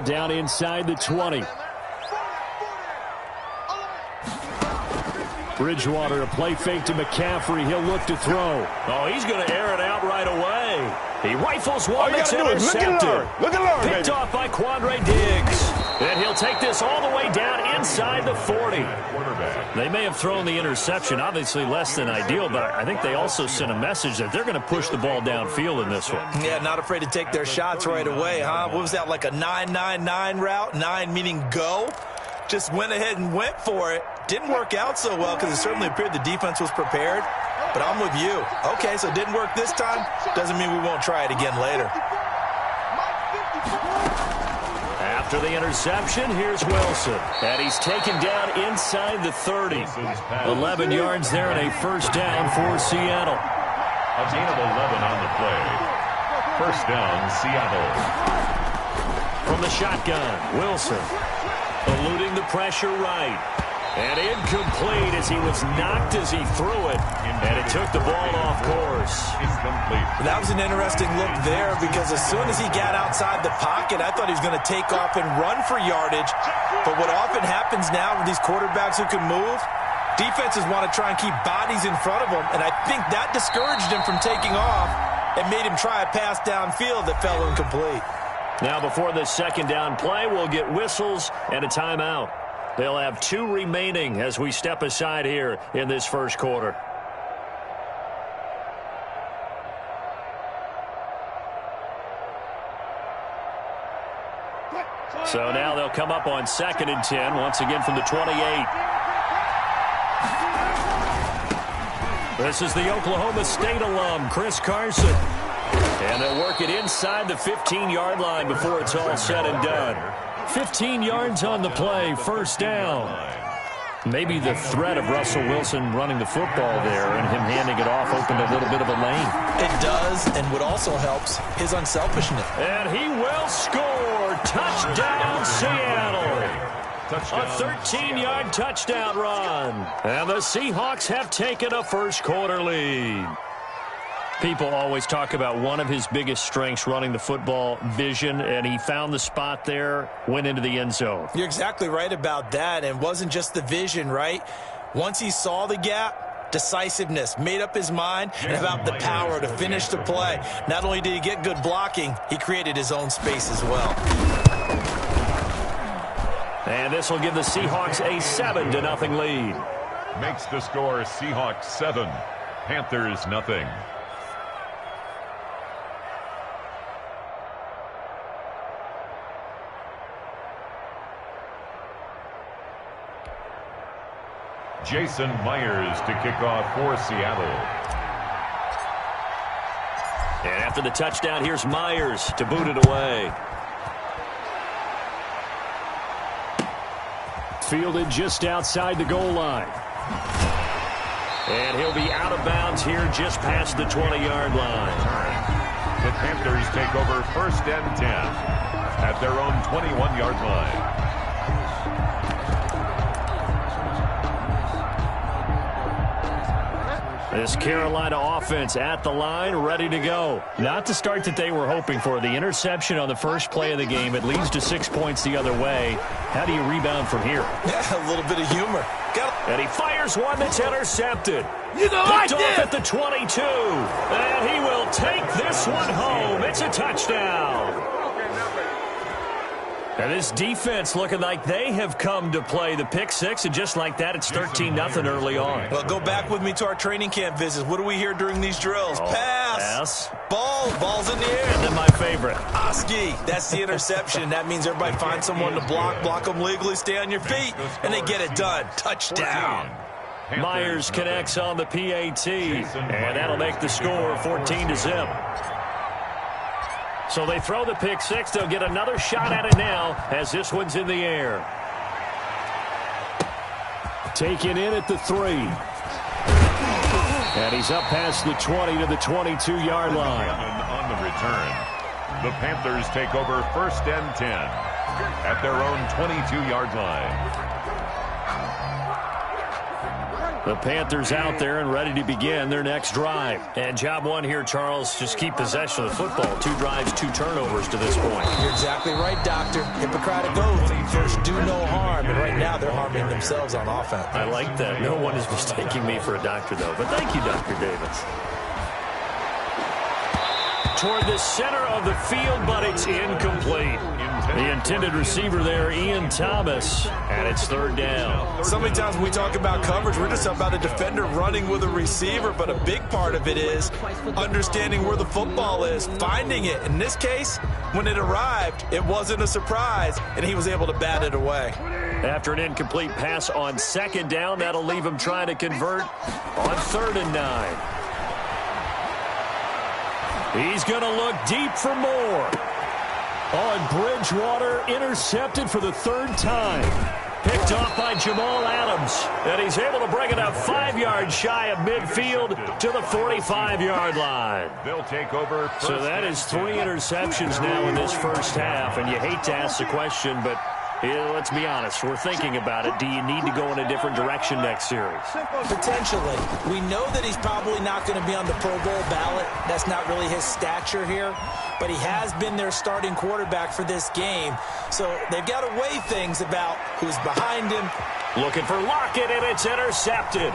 Down inside the 20. Bridgewater, a play fake to McCaffrey. He'll look to throw. Oh, he's going to air it out right away. He rifles one that's intercepted. Picked off by Quandre Diggs. And he'll take this all the way down inside the 40. They may have thrown the interception, obviously less than ideal, but I think they also sent a message that they're going to push the ball downfield in this one. Yeah, not afraid to take their shots right away, huh? What was that, like a 9-9-9 route? 9 meaning go? Just went ahead and went for it. Didn't work out so well because it certainly appeared the defense was prepared. But I'm with you. Okay, so it didn't work this time. Doesn't mean we won't try it again later. After the interception, here's Wilson. And he's taken down inside the 30. 11 yards there and a first down for Seattle. A gain of 11 on the play. First down, Seattle. From the shotgun, Wilson eluding the pressure right. And incomplete as he was knocked as he threw it. And it took the ball off course. Incomplete. That was an interesting look there because as soon as he got outside the pocket, I thought he was going to take off and run for yardage. But what often happens now with these quarterbacks who can move, defenses want to try and keep bodies in front of them. And I think that discouraged him from taking off and made him try a pass downfield that fell incomplete. Now before this second down play, we'll get whistles and a timeout. They'll have 2 remaining as we step aside here in this first quarter. So now they'll come up on 2nd and 10, once again from the 28. This is the Oklahoma State alum, Chris Carson. And they'll work it inside the 15-yard line before it's all said and done. 15 yards on the play, first down. Maybe the threat of Russell Wilson running the football there and him handing it off opened a little bit of a lane. It does, and what also helps, his unselfishness. And he will score. Touchdown, Seattle. A 13-yard touchdown run. And the Seahawks have taken a first quarter lead. People always talk about one of his biggest strengths, running the football, vision, and he found the spot there, went into the end zone. You're exactly right about that, and it wasn't just the vision, right? Once he saw the gap, decisiveness, made up his mind, and about the power to finish the play. Not only did he get good blocking, he created his own space as well. And this will give the Seahawks a 7-0 lead. Makes the score Seahawks 7, Panthers nothing. Jason Myers to kick off for Seattle. And after the touchdown, here's Myers to boot it away. Fielded just outside the goal line. And he'll be out of bounds here just past the 20-yard line. The Panthers take over 1st and 10 at their own 21-yard line. This Carolina offense at the line, ready to go. Not the start that they were hoping for. The interception on the first play of the game. It leads to 6 points the other way. How do you rebound from here? Yeah, a little bit of humor. And he fires one that's intercepted. You know, picked off at the 22. And he will take this one home. It's a touchdown. And this defense looking like they have come to play. The pick six, and just like that, it's 13-0 early on. Well, go back with me to our training camp visits. What do we hear during these drills? Pass. Ball's in the air. And then my favorite. Oski, that's the interception. That means everybody find someone to block them legally, stay on your feet, and they get it done. Touchdown. Myers connects on the PAT, and that'll make the score 14-0. So they throw the pick six. They'll get another shot at it now as this one's in the air. Taken in at the 3. And he's up past the 20 to the 22-yard line. On the return, the Panthers take over 1st and 10 at their own 22-yard line. The Panthers out there and ready to begin their next drive. And job one here, Charles, just keep possession of the football. 2 drives, 2 turnovers to this point. You're exactly right, Doctor. Hippocratic oath. First, do no harm. And right now, they're harming themselves on offense. I like that. No one is mistaking me for a doctor, though. But thank you, Dr. Davis. Toward the center of the field, but it's incomplete. The intended receiver there, Ian Thomas, and it's 3rd down. So many times when we talk about coverage, we're just about a defender running with a receiver, but a big part of it is understanding where the football is, finding it. In this case, when it arrived, it wasn't a surprise, and he was able to bat it away. After an incomplete pass on 2nd down, that'll leave him trying to convert on 3rd and 9. He's going to look deep for more. Oh, and Bridgewater intercepted for the 3rd time. Picked off by Jamal Adams. And he's able to bring it up 5 yards shy of midfield to the 45-yard line. They'll take over. So that is 3 interceptions now in this first half. And you hate to ask the question, but let's be honest. We're thinking about it. Do you need to go in a different direction next series? Potentially. We know that he's probably not going to be on the Pro Bowl ballot. That's not really his stature here. But he has been their starting quarterback for this game. So they've got to weigh things about who's behind him. Looking for Lockett, and it's intercepted.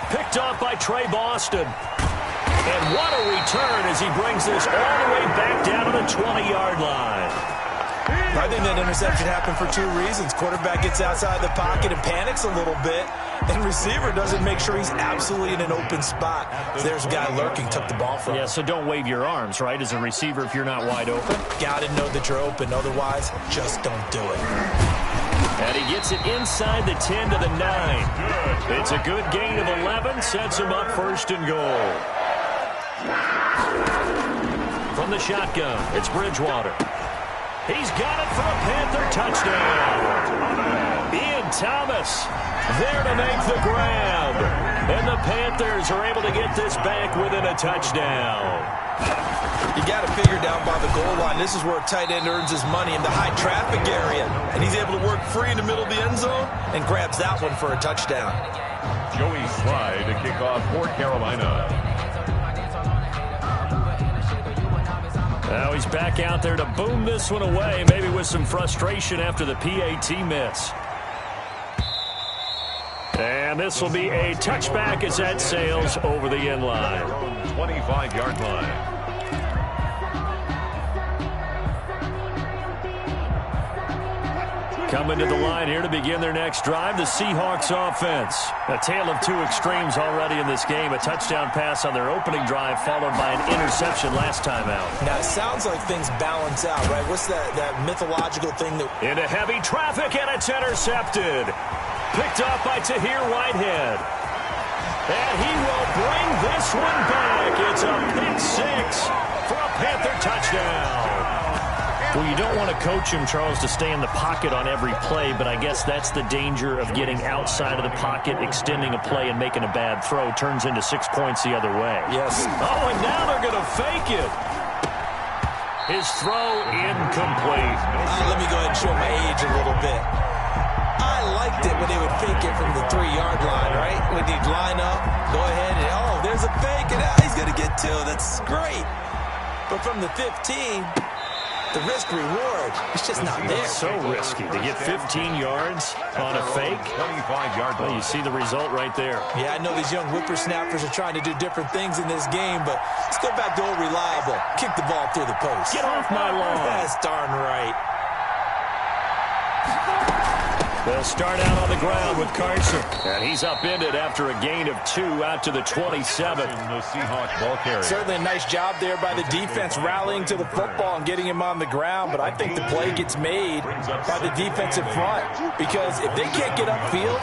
Picked off by Trey Boston. And what a return as he brings this all the way back down to the 20-yard line. I think that interception happened for 2 reasons. Quarterback gets outside the pocket and panics a little bit, and receiver doesn't make sure he's absolutely in an open spot. So there's a guy lurking, took the ball from him. Yeah, so don't wave your arms, right, as a receiver if you're not wide open. Got to know that you're open. Otherwise, just don't do it. And he gets it inside the 10 to the 9. It's a good gain of 11, sets him up 1st and goal. From the shotgun, it's Bridgewater. He's got it for a Panther touchdown. Ian Thomas there to make the grab. And the Panthers are able to get this back within a touchdown. You got to figure down by the goal line. This is where a tight end earns his money in the high traffic area. And he's able to work free in the middle of the end zone and grabs that one for a touchdown. Joey Slye to kick off for Carolina. Now he's back out there to boom this one away, maybe with some frustration after the PAT miss. And this will be a touchback as that sails over the end line. 25-yard line. Coming to the line here to begin their next drive, the Seahawks offense. A tale of 2 extremes already in this game. A touchdown pass on their opening drive followed by an interception last time out. Now, it sounds like things balance out, right? What's that mythological thing that... Into heavy traffic, and it's intercepted. Picked off by Tahir Whitehead. And he will bring this one back. It's a pick 6 for a Panther touchdown. Well, you don't want to coach him, Charles, to stay in the pocket on every play, but I guess that's the danger of getting outside of the pocket, extending a play, and making a bad throw. Turns into 6 points the other way. Yes. Oh, and now they're going to fake it. His throw incomplete. Let me go ahead and show my age a little bit. I liked it when they would fake it from the 3-yard line, right? When they'd line up, go ahead, and oh, there's a fake, and he's going to get 2. That's great. But from the 15... the risk-reward, it's just not there. It's so risky to get 15 yards on a fake. 25-yard line. Well, you see the result right there. Yeah, I know these young whippersnappers are trying to do different things in this game, but let's go back to old reliable. Kick the ball through the post. Get off my lawn. That's darn right. They'll start out on the ground with Carson. And he's upended after a gain of 2 out to the 27. The Seahawks ball carrier. Certainly a nice job there by the defense rallying to the football and getting him on the ground, but I think the play gets made by the defensive front because if they can't get upfield,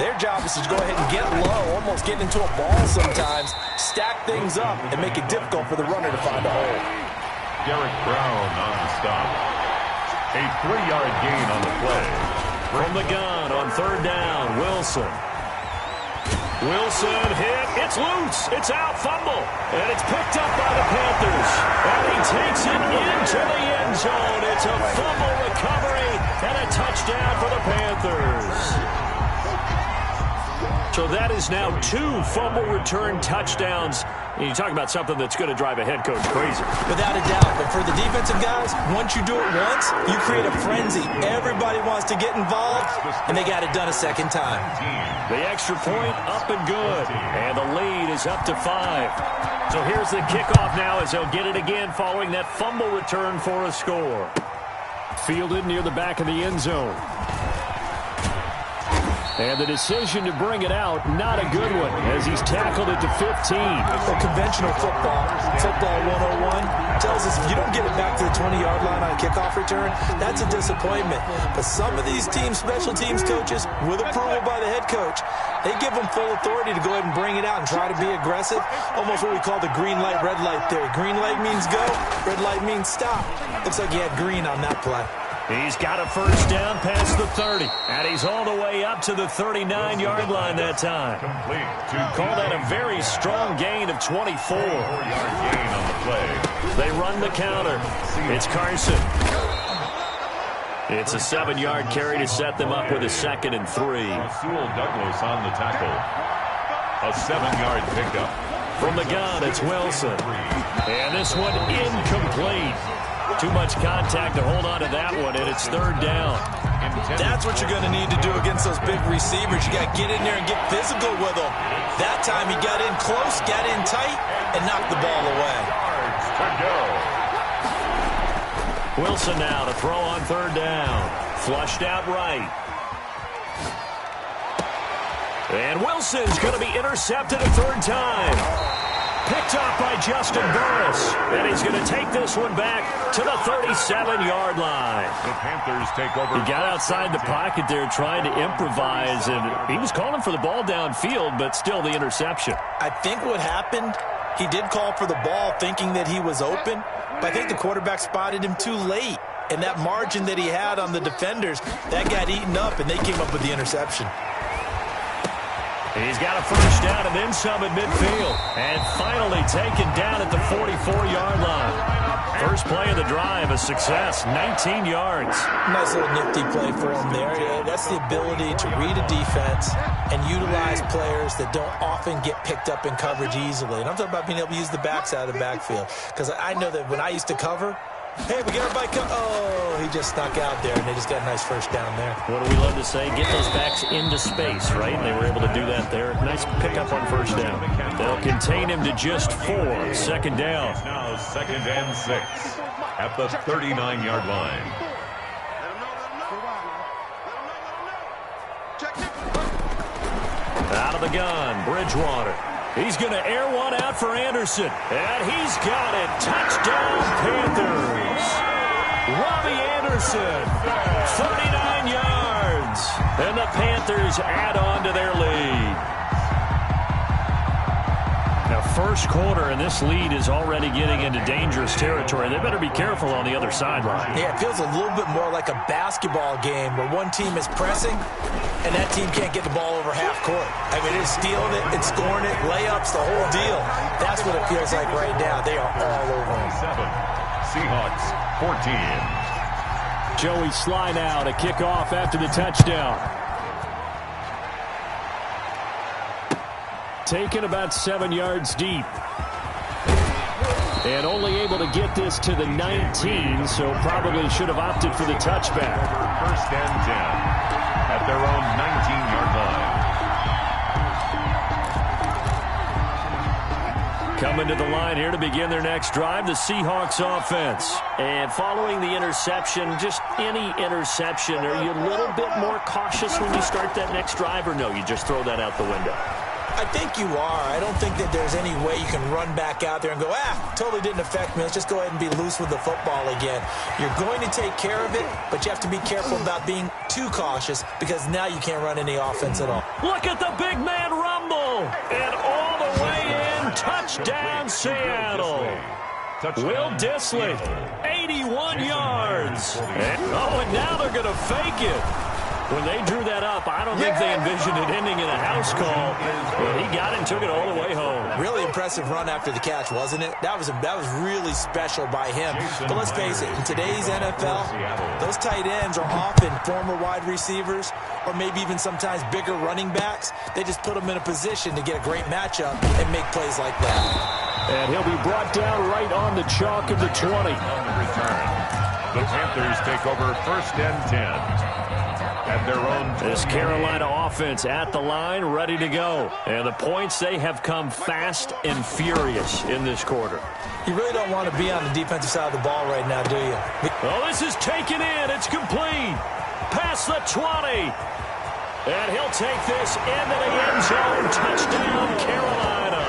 their job is to go ahead and get low, almost get into a ball sometimes, stack things up, and make it difficult for the runner to find a hole. Derek Brown on the stop. A 3-yard gain on the play. From the gun on 3rd down, Wilson. Wilson hit. It's loose. It's out. Fumble. And it's picked up by the Panthers. And he takes it into the end zone. It's a fumble recovery and a touchdown for the Panthers. So that is now 2 fumble return touchdowns. And you talk about something that's going to drive a head coach crazy. Without a doubt. But for the defensive guys, once you do it once, you create a frenzy. Everybody wants to get involved, and they got it done a second time. The extra point up and good. And the lead is up to 5. So here's the kickoff now as they'll get it again following that fumble return for a score. Fielded near the back of the end zone. And the decision to bring it out, not a good one, as he's tackled it to 15. Well, conventional football 101, tells us if you don't get it back to the 20-yard line on a kickoff return, that's a disappointment. But some of these special teams coaches, with approval by the head coach, they give them full authority to go ahead and bring it out and try to be aggressive, almost what we call the green light, red light theory. Green light means go, red light means stop. Looks like he had green on that play. He's got a first down past the 30, and he's all the way up to the 39-yard line that time. Call that a very strong gain of 24. 4-yard gain on the play. They run the counter. It's Carson. It's a 7-yard carry to set them up with a 2nd and 3. Rasul Douglas on the tackle. A 7-yard pickup. From the gun, it's Wilson. And this one incomplete. Too much contact to hold on to that one, and it's 3rd down. That's what you're going to need to do against those big receivers. You got to get in there and get physical with them. That time he got in close, got in tight, and knocked the ball away. Wilson now to throw on 3rd down. Flushed out right. And Wilson's going to be intercepted a 3rd time. Picked off by Justin Burris. And he's going to take this one back to the 37-yard line. The Panthers take over. He got outside the pocket there trying to improvise, and he was calling for the ball downfield, but still the interception. I think what happened, he did call for the ball thinking that he was open, but I think the quarterback spotted him too late. And that margin that he had on the defenders, that got eaten up, and they came up with the interception. He's got a first down and then some at midfield. And finally taken down at the 44-yard line. First play of the drive, a success, 19 yards. Nice little nifty play for him there. Yeah, that's the ability to read a defense and utilize players that don't often get picked up in coverage easily. And I'm talking about being able to use the backs out of the backfield. Because I know that when I used to cover, hey, we got everybody come. Oh, he just snuck out there, and they just got a nice first down there. What do we love to say? Get those backs into space, right? And they were able to do that there. Nice pickup on first down. They'll contain him to just 4. 2nd down. Now 2nd and 6 at the 39-yard line. Out of the gun, Bridgewater. He's going to air one out for Anderson. And he's got it. Touchdown, Panthers. Robbie Anderson, 39 yards. And the Panthers add on to their lead. Now, first quarter, and this lead is already getting into dangerous territory. They better be careful on the other sideline. Yeah, it feels a little bit more like a basketball game where one team is pressing and that team can't get the ball over half court. I mean, it's stealing it, it's scoring it, layups, the whole deal. That's what it feels like right now. They are all over them. 7, Seahawks 14. Joey Sly now to kick off after the touchdown. Taken about 7 yards deep. And only able to get this to the 19, so probably should have opted for the touchback. 1st and 10 at their own 19-yard line. Coming to the line here to begin their next drive, the Seahawks offense. And following the interception, just any interception, are you a little bit more cautious when you start that next drive, or no, you just throw that out the window? I think you are. I don't think that there's any way you can run back out there and go, totally didn't affect me. Let's just go ahead and be loose with the football again. You're going to take care of it, but you have to be careful about being too cautious because now you can't run any offense at all. Look at the big man rumble. And all the way in, touchdown Seattle. Will Dissly, 81 yards. And now they're going to fake it. When they drew that up, I don't think they envisioned it ending in a house call. But he got it and took it all the way home. Really impressive run after the catch, wasn't it? That was really special by him. But let's face it, in today's NFL, those tight ends are often former wide receivers or maybe even sometimes bigger running backs. They just put them in a position to get a great matchup and make plays like that. And he'll be brought down right on the chalk of the 20. On the return, the Panthers take over 1st and 10. At their own. This Carolina offense at the line, ready to go. And the points, they have come fast and furious in this quarter. You really don't want to be on the defensive side of the ball right now, do you? Oh, this is taken in. It's complete. Past the 20. And he'll take this into the end zone. Touchdown, Carolina.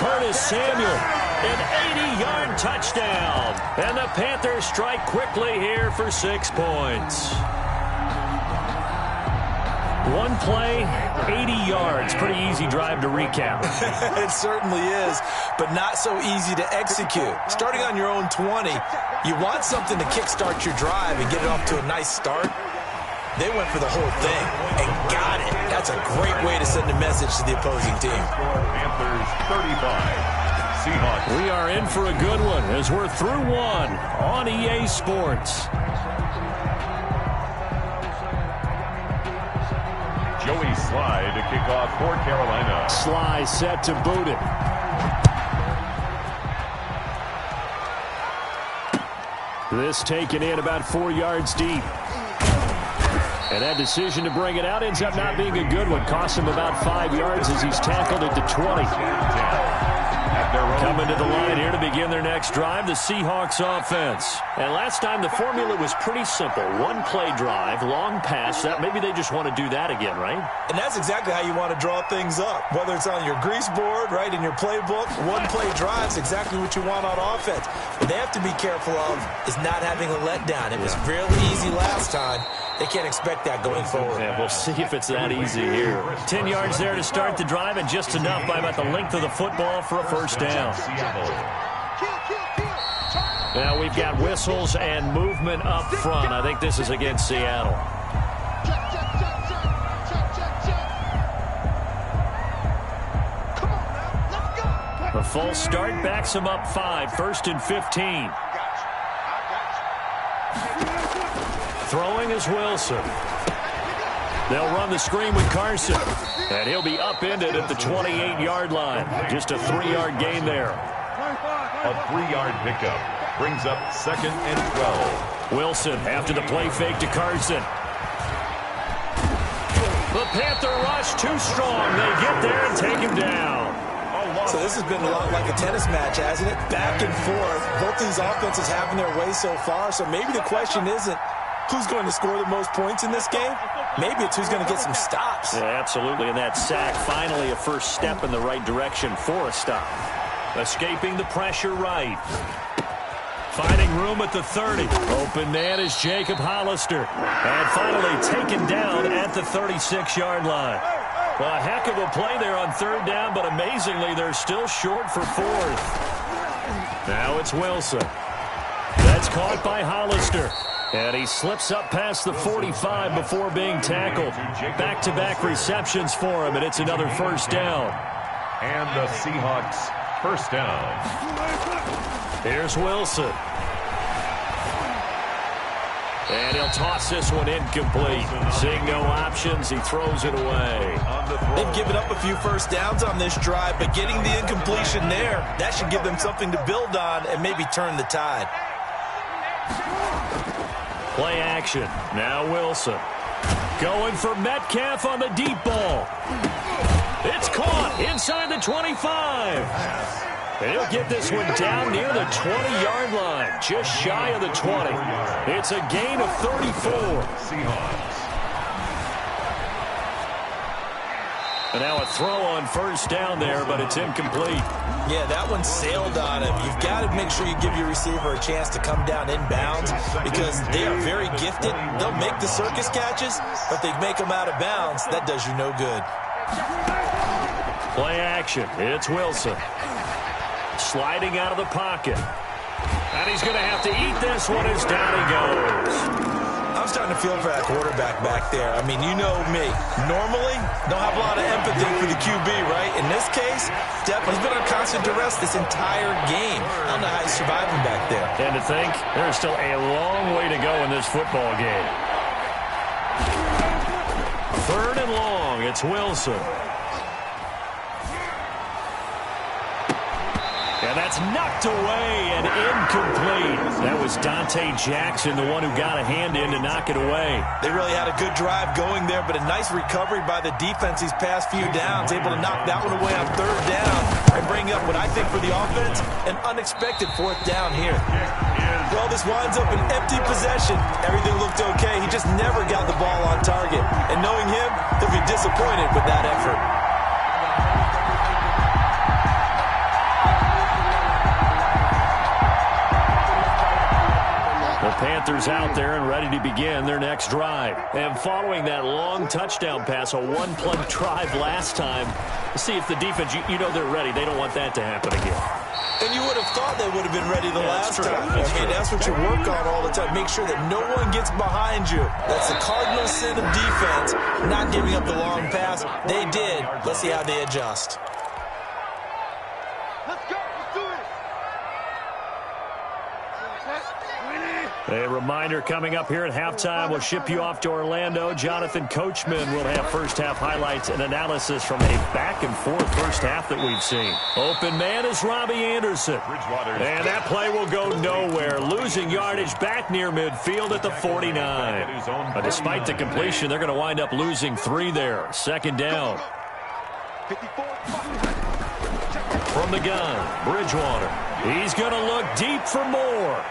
Curtis Samuel, an 80-yard touchdown. And the Panthers strike quickly here for 6 points. One play, 80 yards. Pretty easy drive to recap. It certainly is, but not so easy to execute. Starting on your own 20, you want something to kickstart your drive and get it off to a nice start. They went for the whole thing and got it. That's a great way to send a message to the opposing team. Panthers 35, Seahawks. We are in for a good one as we're through one on EA Sports. Joey Sly to kick off for Carolina. Sly set to boot it. This taken in about 4 yards deep. And that decision to bring it out ends up not being a good one. Costs him about 5 yards as he's tackled at the 20. Coming to the line here to begin their next drive, the Seahawks offense. And last time the formula was pretty simple. One play drive, long pass. That maybe they just want to do that again, right? And that's exactly how you want to draw things up. Whether it's on your grease board, right, in your playbook, one play drive is exactly what you want on offense. What they have to be careful of is not having a letdown. It was fairly easy last time. They can't expect that going forward. Yeah, we'll see if it's that easy here. 10 yards there to start the drive, and just enough by about the length of the football for a first down. Now we've got whistles and movement up front. I think this is against Seattle. A false start backs him up 5, 1st and 15. Throwing is Wilson. They'll run the screen with Carson. And he'll be upended at the 28-yard line. Just a 3-yard gain there. A 3-yard pickup brings up 2nd and 12. Wilson after the play fake to Carson. The Panther rush too strong. They get there and take him down. So this has been a lot like a tennis match, hasn't it? Back and forth. Both these offenses having their way so far. So maybe the question isn't who's going to score the most points in this game. Maybe it's who's going to get some stops. Yeah, absolutely. And that sack, finally a first step in the right direction for a stop. Escaping the pressure right. Finding room at the 30. Open man is Jacob Hollister. And finally taken down at the 36-yard line. Well, a heck of a play there on 3rd down, but amazingly, they're still short for 4th. Now it's Wilson. That's caught by Hollister. And he slips up past the 45 before being tackled. Back-to-back receptions for him, and it's another first down. And the Seahawks first down. Here's Wilson. And he'll toss this one incomplete. Seeing no options, he throws it away. They've given up a few first downs on this drive, but getting the incompletion there, that should give them something to build on and maybe turn the tide. Play action. Now Wilson. Going for Metcalf on the deep ball. It's caught inside the 25. He'll get this one down near the 20-yard line, just shy of the 20. It's a gain of 34. Seahawks. And now a throw on first down there, but it's incomplete. Yeah, that one sailed on him. You've got to make sure you give your receiver a chance to come down inbounds because they are very gifted. They'll make the circus catches, but they make them out of bounds. That does you no good. Play action. It's Wilson. Sliding out of the pocket. And he's going to have to eat this one as down he goes. I'm starting to feel for that quarterback back there. I mean, you know me. Normally, don't have a lot of empathy for the QB, right? In this case, definitely he's been on constant duress this entire game. I don't know how he's surviving back there. And to think, there's still a long way to go in this football game. 3rd and long, it's Wilson. And that's knocked away and incomplete. That was Dante Jackson, the one who got a hand in to knock it away. They really had a good drive going there, but a nice recovery by the defense these past few downs. Able to knock that one away on 3rd down and bring up what I think for the offense, an unexpected 4th down here. Well, this winds up an empty possession. Everything looked okay. He just never got the ball on target. And knowing him, he'll be disappointed with that effort. The Panthers out there and ready to begin their next drive. And following that long touchdown pass, a one-play drive last time, see if the defense, you know they're ready. They don't want that to happen again. And you would have thought they would have been ready the last time. That's what you work on all the time. Make sure that no one gets behind you. That's the cardinal sin of defense, not giving up the long pass. They did. Let's see how they adjust. Let's go. Let's do it. A reminder coming up here at halftime. We'll ship you off to Orlando. Jonathan Coachman will have first-half highlights and analysis from a back-and-forth first half that we've seen. Open man is Robbie Anderson. And that play will go nowhere. Losing yardage back near midfield at the 49. But despite the completion, they're going to wind up losing 3 there. 2nd down. From the gun, Bridgewater. He's going to look deep for more.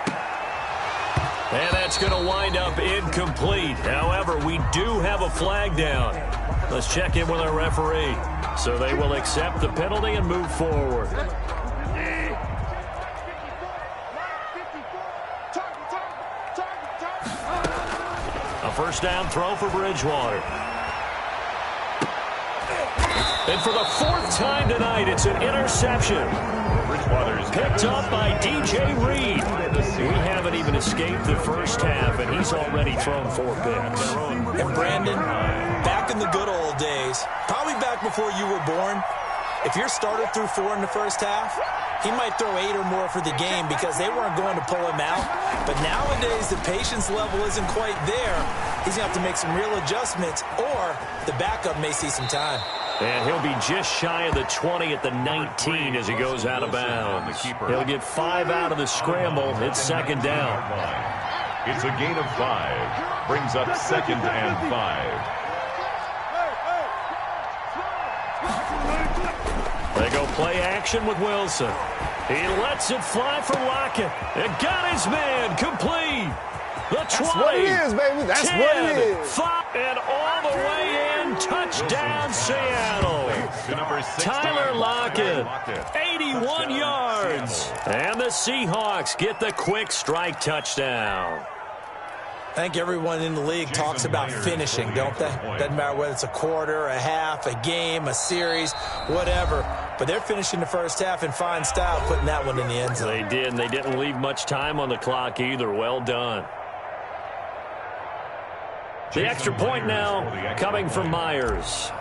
And that's going to wind up incomplete. However, we do have a flag down. Let's check in with our referee. So they will accept the penalty and move forward. A first down throw for Bridgewater. And for the 4th time tonight, it's an interception. Picked up by DJ Reed. We haven't even escaped the first half, and he's already thrown 4 picks. And Brandon, back in the good old days, probably back before you were born, if your starter threw 4 in the first half, he might throw 8 or more for the game because they weren't going to pull him out. But nowadays, the patience level isn't quite there. He's going to have to make some real adjustments, or the backup may see some time. And he'll be just shy of the 20 at the 19 as he goes out of bounds. He'll get 5 out of the scramble. It's 2nd down. It's a gain of 5. Brings up 2nd and 5. They go play action with Wilson. He lets it fly for Lockett. It got his man complete. The 20. That's what it is, baby. That's 10, what it is. 5, and all the way in. Touchdown, Seattle. Tyler Lockett, 81 yards. And the Seahawks get the quick strike touchdown. I think everyone in the league talks about finishing, don't they? Doesn't matter whether it's a quarter, a half, a game, a series, whatever. But they're finishing the first half in fine style, putting that one in the end zone. They did, and they didn't leave much time on the clock either. Well done. The extra point now coming from Myers.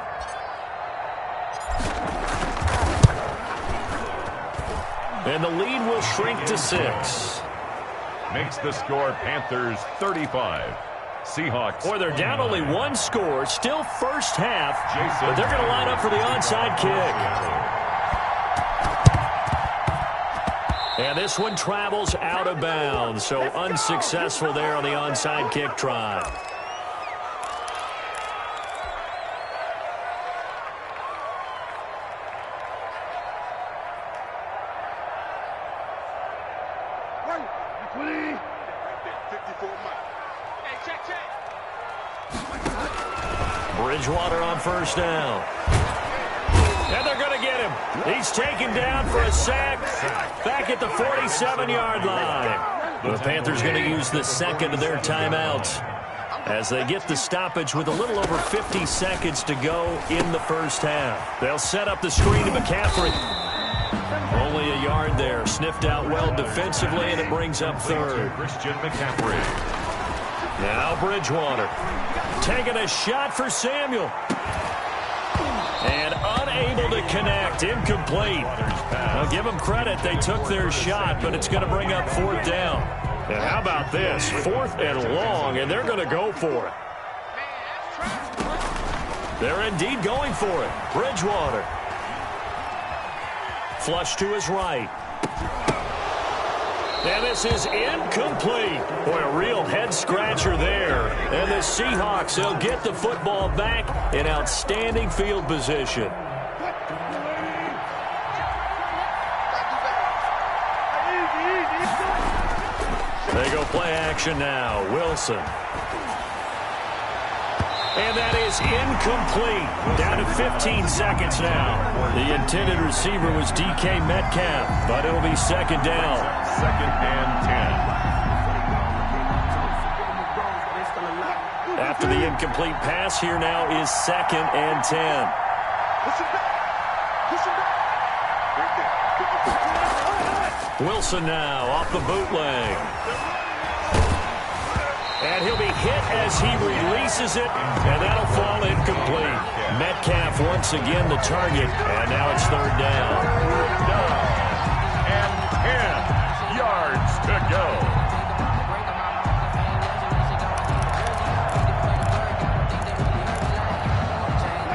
And the lead will shrink to 6. Makes the score Panthers 35. Seahawks. Boy, they're down only 1 score. Still first half. But they're going to line up for the onside kick. And this one travels out of bounds. So unsuccessful there on the onside kick try. Bridgewater on first down. And they're going to get him. He's taken down for a sack back at the 47-yard line. The Panthers going to use the 2nd of their timeouts as they get the stoppage with a little over 50 seconds to go in the first half. They'll set up the screen to McCaffrey. Only a yard there. Sniffed out well defensively, and it brings up 3rd. Christian McCaffrey. Now Bridgewater. Taking a shot for Samuel. And unable to connect. Incomplete. I'll give them credit. They took their shot, but it's going to bring up fourth down. And how about this? 4th and long, and they're going to go for it. They're indeed going for it. Bridgewater. Flush to his right. And this is incomplete. Boy, a real head-scratcher there. And the Seahawks, they'll get the football back in outstanding field position. They go play action now. Wilson. And that is incomplete. Down to 15 seconds now. The intended receiver was DK Metcalf, but it'll be second down. 2nd and 10. After the incomplete pass, here now is 2nd and 10. Wilson now off the bootleg. And he'll be hit as he releases it, and that'll fall incomplete. Metcalf once again the target, and now it's 3rd down. And 10 yards to go.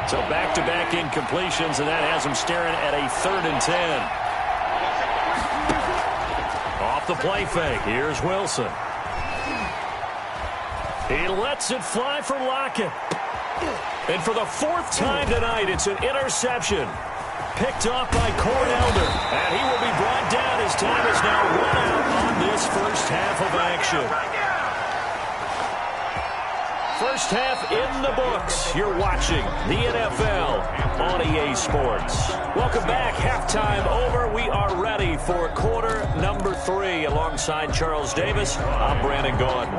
So back-to-back incompletions, and that has him staring at a 3rd and 10. Off the play fake, here's Wilson. He lets it fly for Lockett. And for the 4th time tonight, it's an interception. Picked off by Cornelder. And he will be brought down. His time is now run out on this first half of action. First half in the books. You're watching the NFL on EA Sports. Welcome back. Halftime over. We are ready for quarter number 3. Alongside Charles Davis, I'm Brandon Gordon.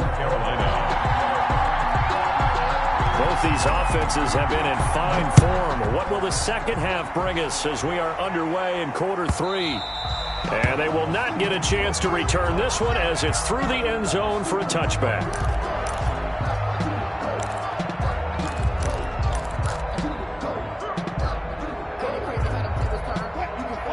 Both these offenses have been in fine form. What will the second half bring us as we are underway in quarter 3? And they will not get a chance to return this one as it's through the end zone for a touchback.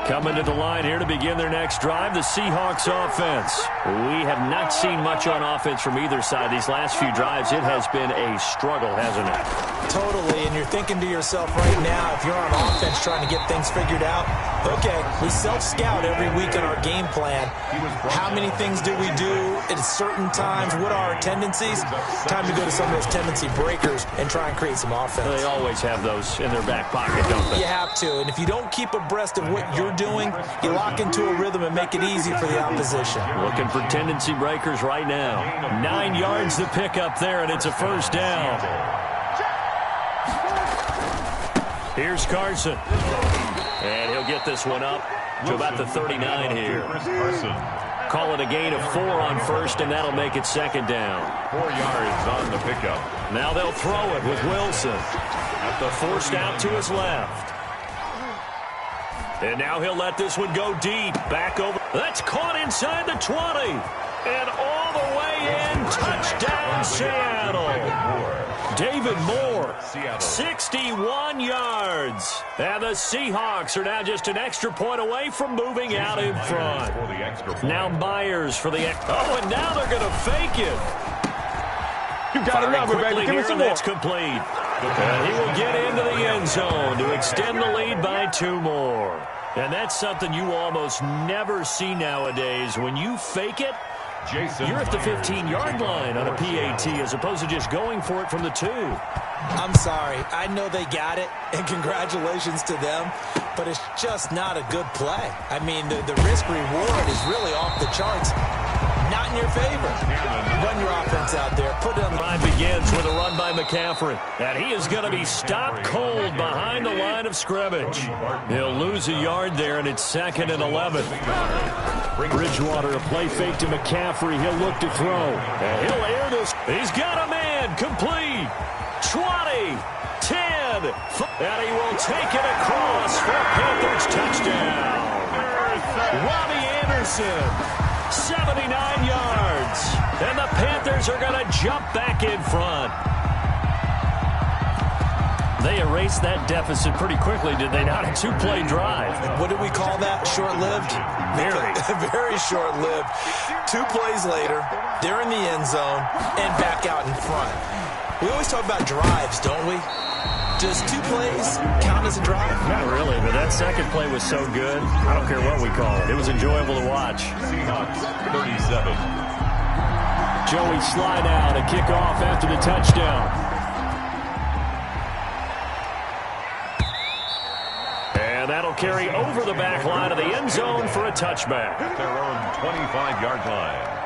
Coming to the line here to begin their next drive, the Seahawks offense. We have not seen much on offense from either side. These last few drives, it has been a struggle, hasn't it? Totally, and you're thinking to yourself right now, if you're on offense trying to get things figured out, okay, we self-scout every week on our game plan. How many things do we do at certain times? What are our tendencies? Time to go to some of those tendency breakers and try and create some offense. They always have those in their back pocket, don't they? You have to, and if you don't keep abreast of what you're doing, you lock into a rhythm and make it easy for the opposition. Looking for tendency breakers right now. 9 yards to pick up there, and it's a first down. Here's Carson. And he'll get this one up to about the 39 here. Call it a gain of 4 on first, and that'll make it second down. 4 yards on the pickup. Now they'll throw it with Wilson. The forced out to his left. And now he'll let this one go deep. Back over. That's caught inside the 20. And all the way in. Touchdown, Seattle. David Moore, 61 yards. And the Seahawks are now just an extra point away from moving out in front. Now Myers for the... Oh, and now they're going to fake it. You got another, baby. Give me some more. That's complete. And he will get into the end zone to extend the lead by 2 more. And that's something you almost never see nowadays. When you fake it, you're at the 15-yard line on a PAT as opposed to just going for it from the 2. I'm sorry. I know they got it, and congratulations to them, but it's just not a good play. I mean, the risk-reward is really off the charts. Not in your favor. Run your offense out there. Put it on the line. Begins with a run by McCaffrey. And he is going to be stopped cold behind the line of scrimmage. He'll lose a yard there, and it's 2nd and 11. Bridgewater, a play fake to McCaffrey. He'll look to throw. And he'll air this. He's got a man. Complete. 20. 10. And he will take it across for Panthers touchdown. Robbie Anderson. 79 yards. And the Panthers are going to jump back in front. They erased that deficit pretty quickly, did they not? A two-play drive. What did we call that? Short-lived? Very. Very short-lived. 2 plays later, they're in the end zone and back out in front. We always talk about drives, don't we? Does 2 plays count as a drive? Not really, but that second play was so good. I don't care what we call it. It was enjoyable to watch. Seahawks 37. Joey slide out to kick off after the touchdown. And that'll carry over the back line of the end zone for a touchback. At their own 25-yard line.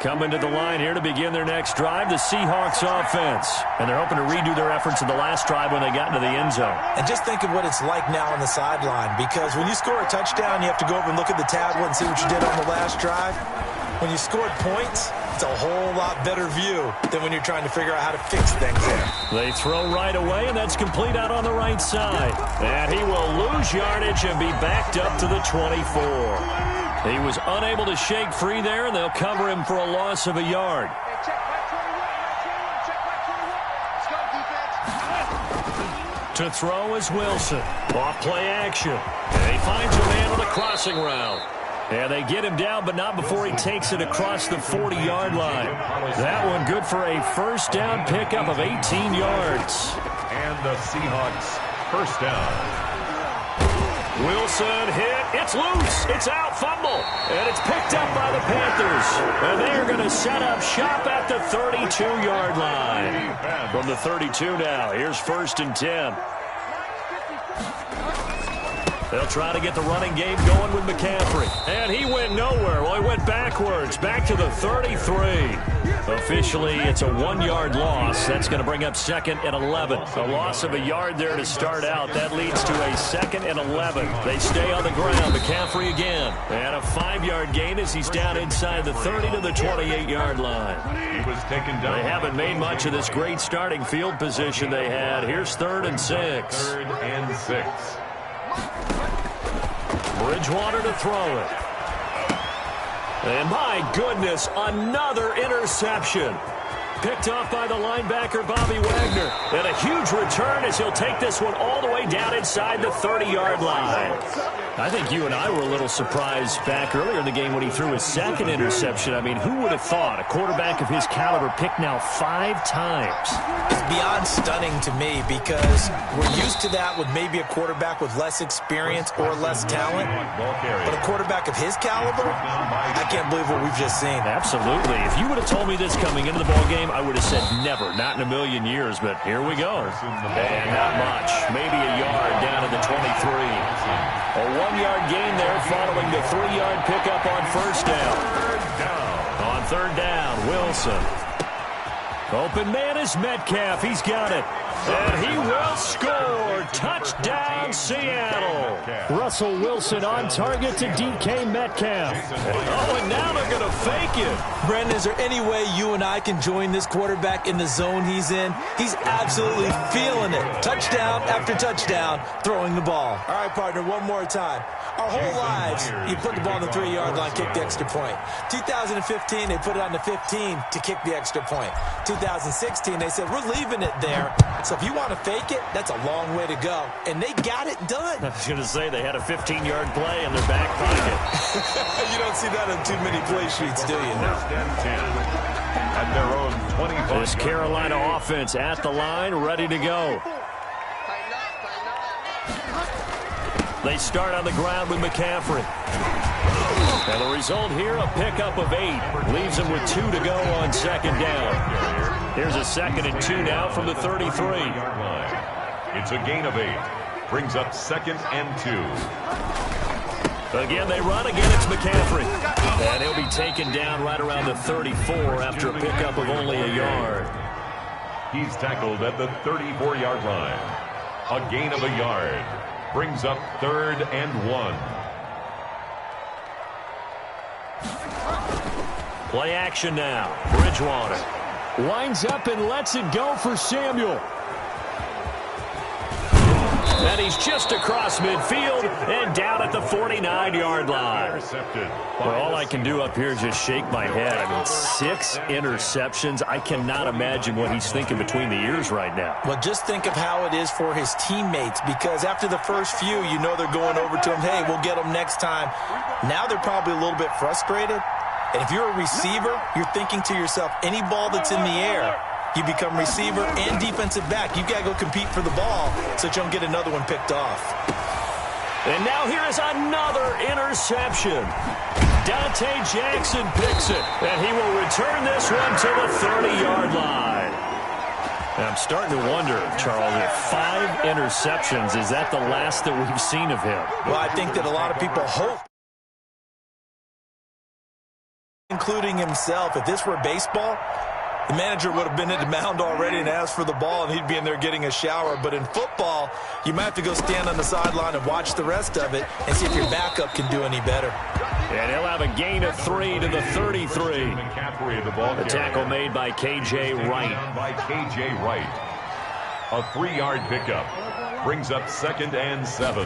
Coming to the line here to begin their next drive, the Seahawks offense. And they're hoping to redo their efforts in the last drive when they got into the end zone. And just think of what it's like now on the sideline, because when you score a touchdown, you have to go over and look at the tablet and see what you did on the last drive. When you scored points, it's a whole lot better view than when you're trying to figure out how to fix things there. They throw right away, and that's complete out on the right side. And he will lose yardage and be backed up to the 24. He was unable to shake free there, and they'll cover him for a loss of a yard. To throw is Wilson. Off play action. And he finds a man on a crossing route. And they get him down, but not before he takes it across the 40-yard line. That one good for a first down pickup of 18 yards. And the Seahawks first down. Wilson hit. It's loose. It's out. Fumble. And it's picked up by the Panthers. And they are going to set up shop at the 32-yard line. From the 32 now. Here's 1st and 10. They'll try to get the running game going with McCaffrey. And he went nowhere. Well, he went backwards. Back to the 33. Officially, it's a 1-yard loss. That's going to bring up 2nd and 11. A loss of a yard there to start out. That leads to a 2nd and 11. They stay on the ground. McCaffrey again. And a 5-yard gain as he's down inside the 30 to the 28-yard line. He was taken down. They haven't made much of this great starting field position they had. Here's 3rd and 6. 3rd and 6. Bridgewater to throw it. And my goodness, another interception. Picked off by the linebacker, Bobby Wagner. And a huge return as he'll take this one all the way down inside the 30-yard line. I think you and I were a little surprised back earlier in the game when he threw his 2nd interception. I mean, who would have thought a quarterback of his caliber picked now 5 times? It's beyond stunning to me because we're used to that with maybe a quarterback with less experience or less talent. But a quarterback of his caliber, I can't believe what we've just seen. Absolutely. If you would have told me this coming into the ballgame, I would have said never, not in a million years, but here we go. And not much, maybe a yard down to the 23. A 1-yard gain there following the 3-yard pickup on 1st down. On 3rd down, Wilson. Open man is Metcalf. He's got it. And he will score. Touchdown, Seattle. Russell Wilson on target to DK Metcalf. Oh, and now they're going to fake it. Brendan, is there any way you and I can join this quarterback in the zone he's in? He's absolutely feeling it. Touchdown after touchdown, throwing the ball. All right, partner, one more time. Our whole lives, you put the ball on the 3-yard line, kick the extra point. 2015, they put it on the 15 to kick the extra point. 2016, they said, we're leaving it there. So if you want to fake it, that's a long way to go. And they got it done. I was going to say, they had a 15-yard play in their back pocket. You don't see that on too many play sheets, do you? First and 10 at their own 25. This Carolina offense at the line, ready to go. They start on the ground with McCaffrey. And the result here, a pickup of 8. Leaves them with 2 to go on 2nd down. Here's a 2nd and 2 now from the 33. It's a gain of 8. Brings up 2nd and 2. Again, they run. Again, it's McCaffrey. And he'll be taken down right around the 34 after a pickup of only a yard. He's tackled at the 34-yard line. A gain of a yard. Brings up 3rd and 1. Play action now. Bridgewater. Lines up and lets it go for Samuel. And he's just across midfield and down at the 49-yard line. Well, all I can do up here is just shake my head. I mean, 6 interceptions. I cannot imagine what he's thinking between the ears right now. Well, just think of how it is for his teammates, because after the first few, you know they're going over to him, hey, we'll get them next time. Now they're probably a little bit frustrated. And if you're a receiver, you're thinking to yourself, any ball that's in the air, you become receiver and defensive back. You've got to go compete for the ball so that you don't get another one picked off. And now here is another interception. Dante Jackson picks it, and he will return this one to the 30-yard line. And I'm starting to wonder, Charles, if 5 interceptions, is that the last that we've seen of him? Well, I think that a lot of people hope, including himself, if this were baseball, the manager would have been at the mound already and asked for the ball, and he'd be in there getting a shower. But in football, you might have to go stand on the sideline and watch the rest of it and see if your backup can do any better. And he'll have a gain of 3 to the 33. The tackle made by K.J. Wright. A 3-yard pickup brings up 2nd and 7.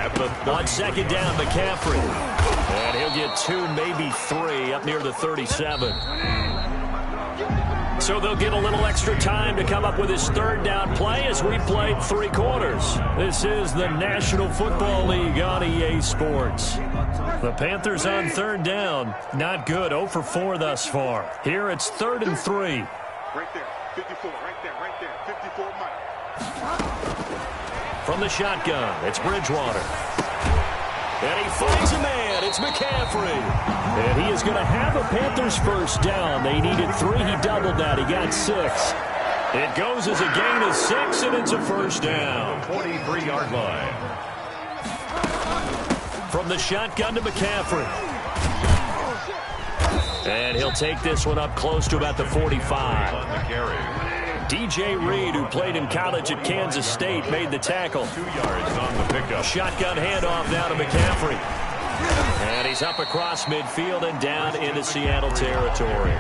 At the on 2nd down, McCaffrey. And he'll get 2, maybe 3, up near the 37. So they'll get a little extra time to come up with his 3rd down play as we played 3 quarters. This is the National Football League on EA Sports. The Panthers on 3rd down. Not good. 0 for 4 thus far. Here it's 3rd and 3. Right there. 54. Right there. 54 Mike. From the shotgun, it's Bridgewater. And he finds a man. It's McCaffrey. And he is going to have a Panthers 1st down. They needed 3. He doubled that. He got 6. It goes as a gain of 6, and it's a 1st down. 43-yard line. From the shotgun to McCaffrey. And he'll take this one up close to about the 45. On the carry. DJ Reed, who played in college at Kansas State, made the tackle. 2 yards on the pickup. Shotgun handoff now to McCaffrey. And he's up across midfield and down into Seattle territory.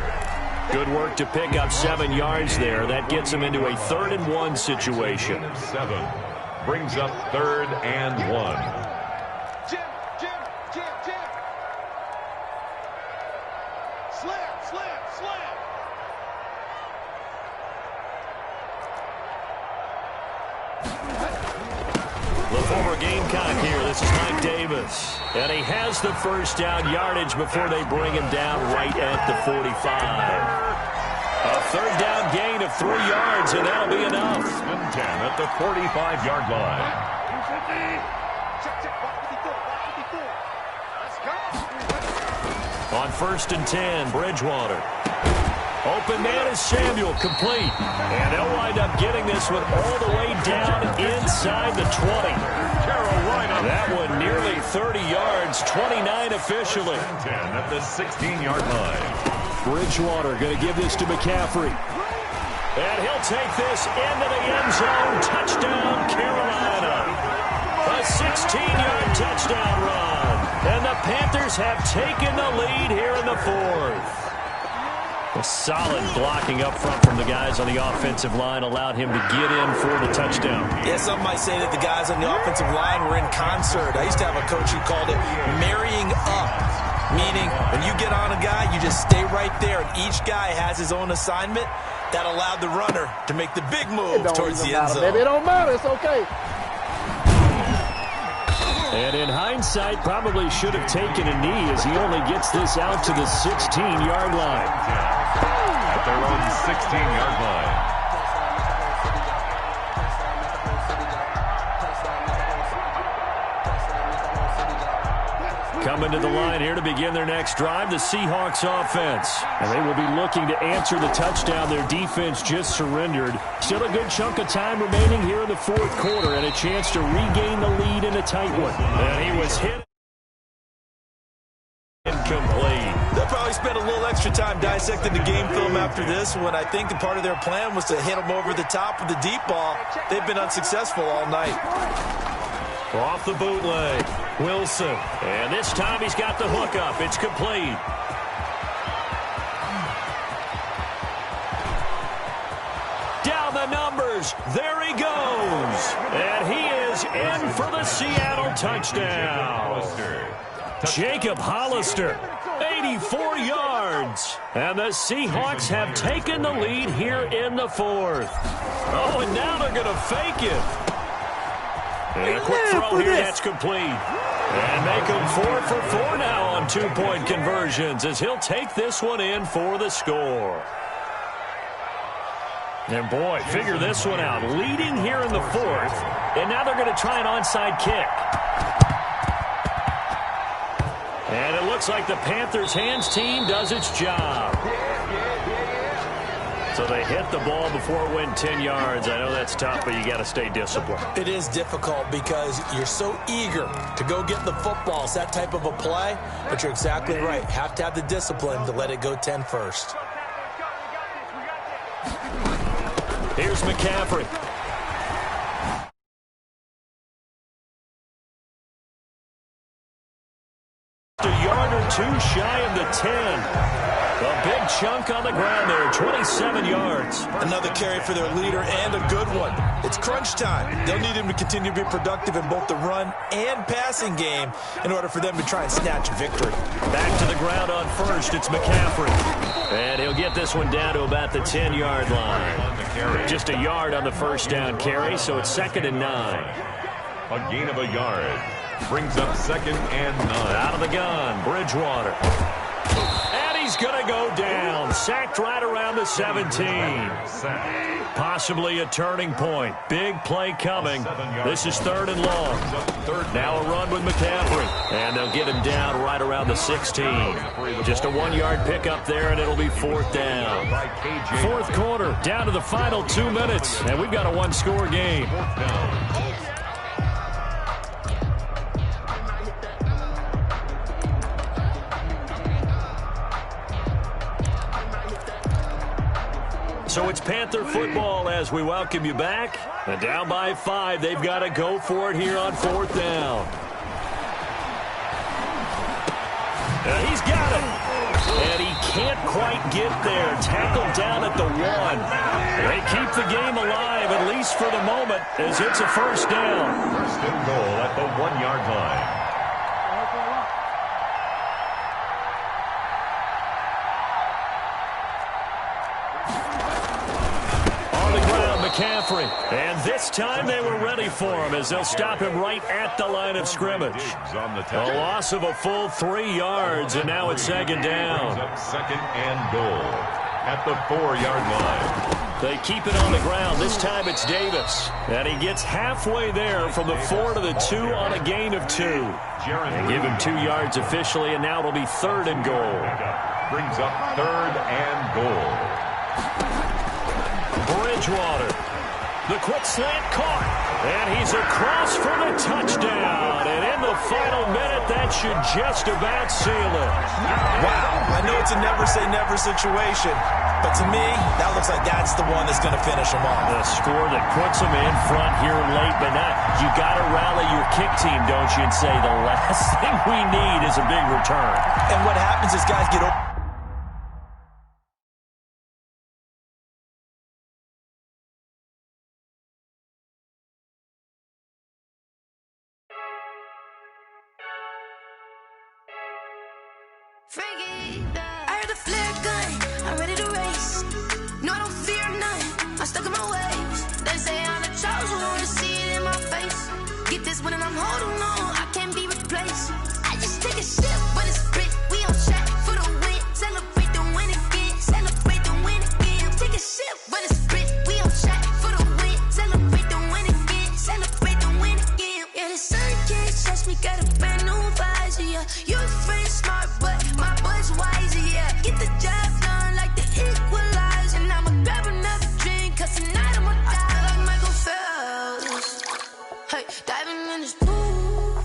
Good work to pick up 7 yards there. That gets him into a 3rd and 1 situation. 7 brings up 3rd and 1. The former Gamecock here. This is Mike Davis. And he has the 1st down yardage before they bring him down right at the 45. A 3rd down gain of 3 yards, and that'll be enough. 10 at the 45-yard line. On 1st and 10, Bridgewater. Open man is Samuel, complete. And they'll wind up getting this one all the way down inside the 20. Carolina. That one nearly 30 yards, 29 officially. 10 at the 16-yard line. Bridgewater going to give this to McCaffrey. And he'll take this into the end zone. Touchdown, Carolina. A 16-yard touchdown run. And the Panthers have taken the lead here in the 4th. A solid blocking up front from the guys on the offensive line allowed him to get in for the touchdown. Yeah, some might say that the guys on the offensive line were in concert. I used to have a coach who called it marrying up, meaning when you get on a guy, you just stay right there, and each guy has his own assignment. That allowed the runner to make the big move towards the end zone. Baby. It don't matter. It's okay. And in hindsight, probably should have taken a knee as he only gets this out to the 16-yard line. At their own 16-yard line. Coming to the line here to begin their next drive, the Seahawks offense. And they will be looking to answer the touchdown their defense just surrendered. Still a good chunk of time remaining here in the 4th quarter and a chance to regain the lead in a tight one. And he was hit. Incomplete. They'll probably spend a little extra time dissecting the game film after this one. I think that part of their plan was to hit them over the top with the deep ball. They've been unsuccessful all night. Off the bootleg, Wilson. And this time he's got the hook up. It's complete. the numbers. There he goes. And he is in for the Seattle touchdown. Jacob Hollister, 84 yards. And the Seahawks have taken the lead here in the fourth. Oh, and now they're going to fake it. And a quick throw here, that's complete. And make him 4 for 4 now on two-point conversions as he'll take this one in for the score. And boy, figure this one out. Leading here in the fourth, and now they're going to try an onside kick. And it looks like the Panthers' hands team does its job. So they hit the ball before it went 10 yards. I know that's tough, but you got to stay disciplined. It is difficult because you're so eager to go get the football. It's that type of a play, but you're exactly right. Have to have the discipline to let it go 10 first. Here's McCaffrey. A yard or two shy of the 10. A big chunk on the ground there, 27 yards. Another carry for their leader and a good one. It's crunch time. They'll need him to continue to be productive in both the run and passing game in order for them to try and snatch a victory. Back to the ground on first, it's McCaffrey. And he'll get this one down to about the 10-yard line. Just a yard on the first down carry, so it's 2nd and 9. A gain of a yard. Brings up 2nd and 9. Out of the gun, Bridgewater. And he's going to go down. Sacked right around the 17. Possibly a turning point. Big play coming. This is 3rd and long. Now a run with McCaffrey. And they'll get him down right around the 16. Just a 1-yard pickup there, and it'll be 4th down. 4th quarter, down to the final 2 minutes. And we've got a 1-score game. So it's Panther football as we welcome you back. And down by 5, they've got to go for it here on 4th down. And he's got it. And he can't quite get there. Tackled down at the 1. They keep the game alive, at least for the moment, as it's a 1st down. 1st and goal at the 1-yard line. McCaffrey. And this time they were ready for him as they'll stop him right at the line of scrimmage. A loss of a full 3 yards, and now it's 2nd down. 2nd and goal at the 4-yard line. They keep it on the ground. This time it's Davis. And he gets halfway there from the 4 to the 2 on a gain of 2. And give him 2 yards officially, and now it'll be 3rd and goal. Brings up 3rd and goal. Bridgewater. The quick slant caught. And he's across for the touchdown. And in the final minute, that should just about seal it. Wow. I know it's a never-say-never situation, but to me, that looks like that's the one that's going to finish him off. The score that puts him in front here late, but not. You got to rally your kick team, don't you, and say the last thing we need is a big return. And what happens is guys get over. I heard the flare gun, I'm ready to race. No, I don't fear none, I'm stuck in my ways. They say I'm the chosen one, see it in my face. Get this one and I'm holding on, I can't be replaced. I just take a sip, but it's spit, we on track for the win. Celebrate the win again, celebrate the win again. Take a sip, but it's spit, we on track for the win. Celebrate the win again, celebrate the win again. Yeah, the sun can't touch me, got a brand new visor, yeah. Your friend's smart, but my boy's wiser, yeah. Get the job done like the equalizer. And I'ma grab another drink, cause tonight I'ma die like Michael Phelps. Hey, diving in this pool.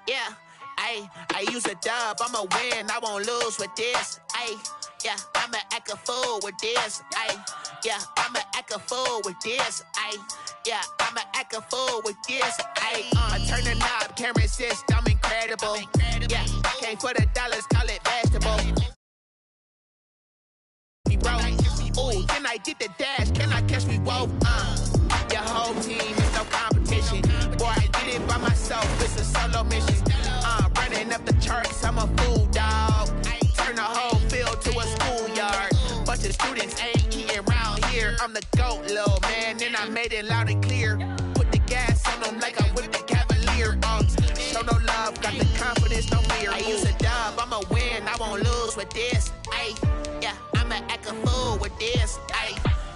Yeah, I use a dub, I'ma win, I won't lose with this. Yeah, I'ma act a fool with this. Yeah, I'ma act a fool with this. Yeah, I'ma act a fool with this. I turn the knob, camera assist, I'm incredible. Yeah, came for the dollars, call it vegetable. Ooh, can I get the dash? Can I catch me? Whoa, your whole team is no competition. Boy, I did it by myself, it's a solo mission. Running up the charts, I'm a fool, dog. Turn the whole field to a schoolyard. Bunch of students ain't eating round here. I'm the GOAT, little man, and I made it loud and clear. Put the gas on them like I'm with the Cavalier. Show no love, got the confidence, no fear. I use a dub, I'ma win, I won't lose with this. Yeah, I'ma act a fool with this.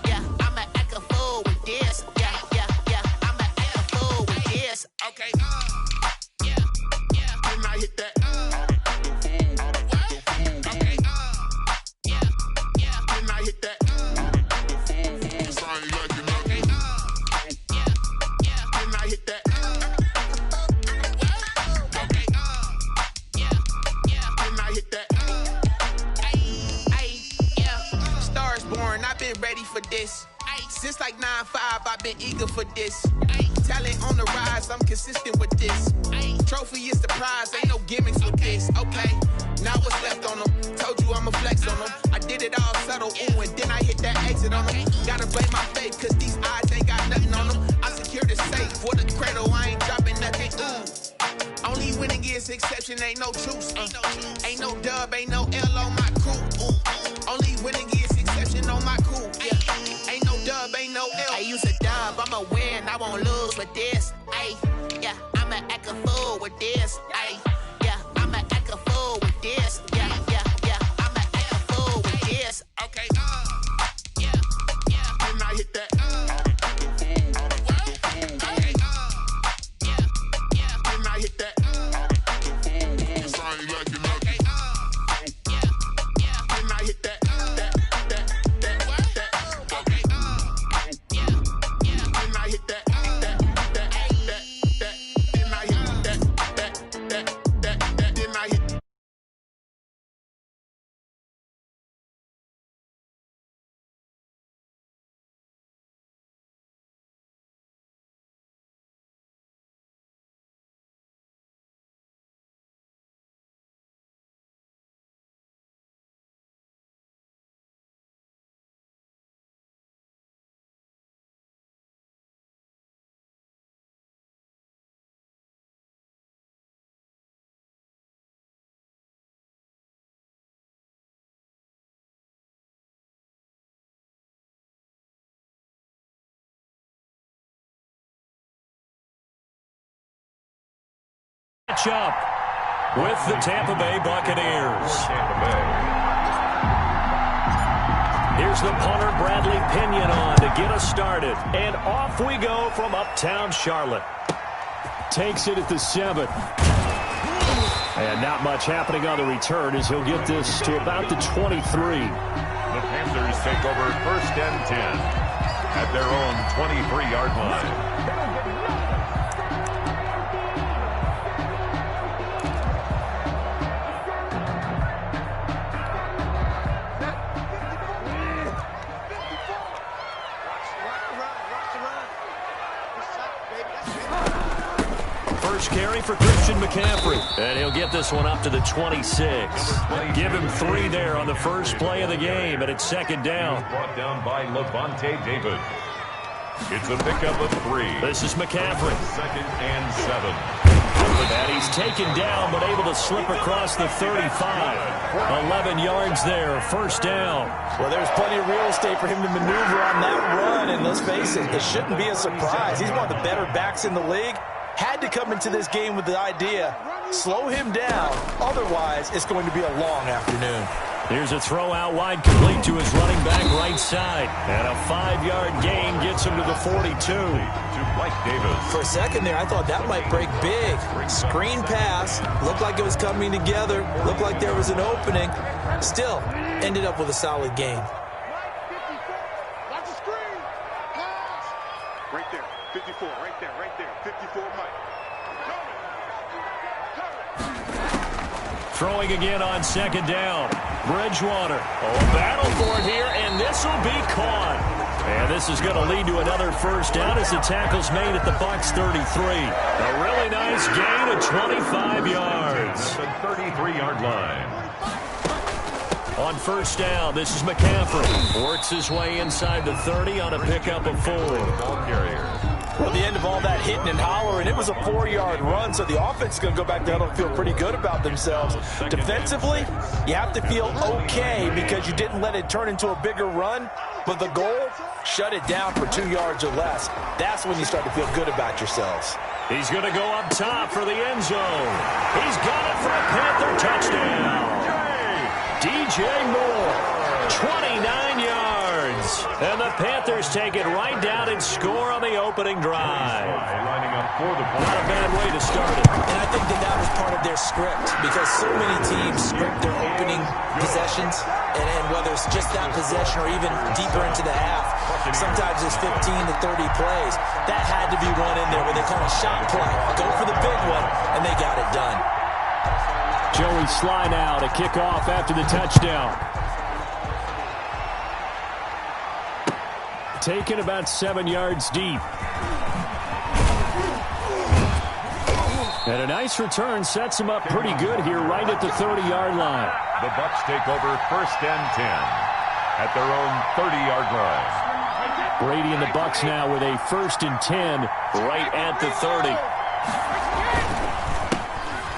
Yeah, I'ma act a fool with this. Yeah, I'ma act a fool with this. Okay. Yeah. Can I hit that? Okay. Yeah. Can I hit that? Sorry, like you know. Okay. Yeah. Can I hit that? Okay. Yeah. Can I hit that? Stars born, I've been ready for this. Since like 9-5, I've been eager for this. Talent on the rise, I'm consistent with this. Trophy is the prize, ain't no gimmicks with this. Okay, now what's left on them? Told you I'ma flex on them. I did it all subtle, ooh, and then I hit that exit on them. Gotta blame my faith, cause these eyes ain't got nothing on them. I secure the safe for the cradle, I ain't dropping nothing. Only winning is exception, ain't no truce. Ain't no dub, ain't no L on my crew. Only winning is exception on my crew. Yeah, ain't no dub, ain't no L. I use a dub, I'ma win, I won't lose with this. Yeah, I'ma act a fool with this. Yeah, I'ma act a fool with this. Yeah, I'ma act a fool with this. Okay. Yeah. Can I hit that? Okay. Yeah. Can I hit that? Sorry, like you know. Okay. Yeah. Can I hit that? Okay. Yeah. Can I hit that? Up with the Tampa Bay Buccaneers. Here's the punter, Bradley Pinion, on to get us started. And off we go from uptown Charlotte. Takes it at the 7. And not much happening on the return as he'll get this to about the 23. The Panthers take over 1st and 10 at their own 23-yard line. Carry for Christian McCaffrey. And he'll get this one up to the 26. Give him 3 there on the first play of the game, and it's 2nd down. Brought down by Levante David. It's a pickup of 3. This is McCaffrey. 2nd and 7. And he's taken down, but able to slip across the 35. 11 yards there, 1st down. Well, there's plenty of real estate for him to maneuver on that run, and let's face it, it shouldn't be a surprise. He's one of the better backs in the league. Had to come into this game with the idea, slow him down, otherwise it's going to be a long afternoon. Here's a throw out wide, complete to his running back right side. And a 5-yard gain gets him to the 42. To Mike Davis. For a second there, I thought that might break big. Screen pass, looked like it was coming together, looked like there was an opening. Still, ended up with a solid game. Right there, 54, right there, 54, Mike. Throwing again on second down. Bridgewater. Battle for it here, and this will be caught. And this is going to lead to another first down as the tackle's made at the Bucs 33. A really nice gain of 25 yards. The 33-yard line. On first down, this is McCaffrey. Works his way inside the 30 on a pickup of 4. Ball carrier. Well, the end of all that hitting and hollering, it was a 4-yard run, so the offense is going to go back there and feel pretty good about themselves. Defensively, you have to feel okay because you didn't let it turn into a bigger run, but the goal, shut it down for 2 yards or less. That's when you start to feel good about yourselves. He's going to go up top for the end zone. He's got it for a Panther touchdown. DJ Moore, 29 yards. And the Panthers take it right down and score on the opening drive. Lining up for the Not a bad way to start it. And I think that was part of their script because so many teams script their opening possessions, and whether it's just that possession or even deeper into the half, sometimes it's 15 to 30 plays. That had to be one in there where they call a shot play. Go for the big one, and they got it done. Joey Sly now to kick off after the touchdown. Taken about 7 yards deep. And a nice return sets him up pretty good here right at the 30-yard line. The Bucs take over first and 10 at their own 30-yard line. Brady and the Bucs now with a first and 10 right at the 30.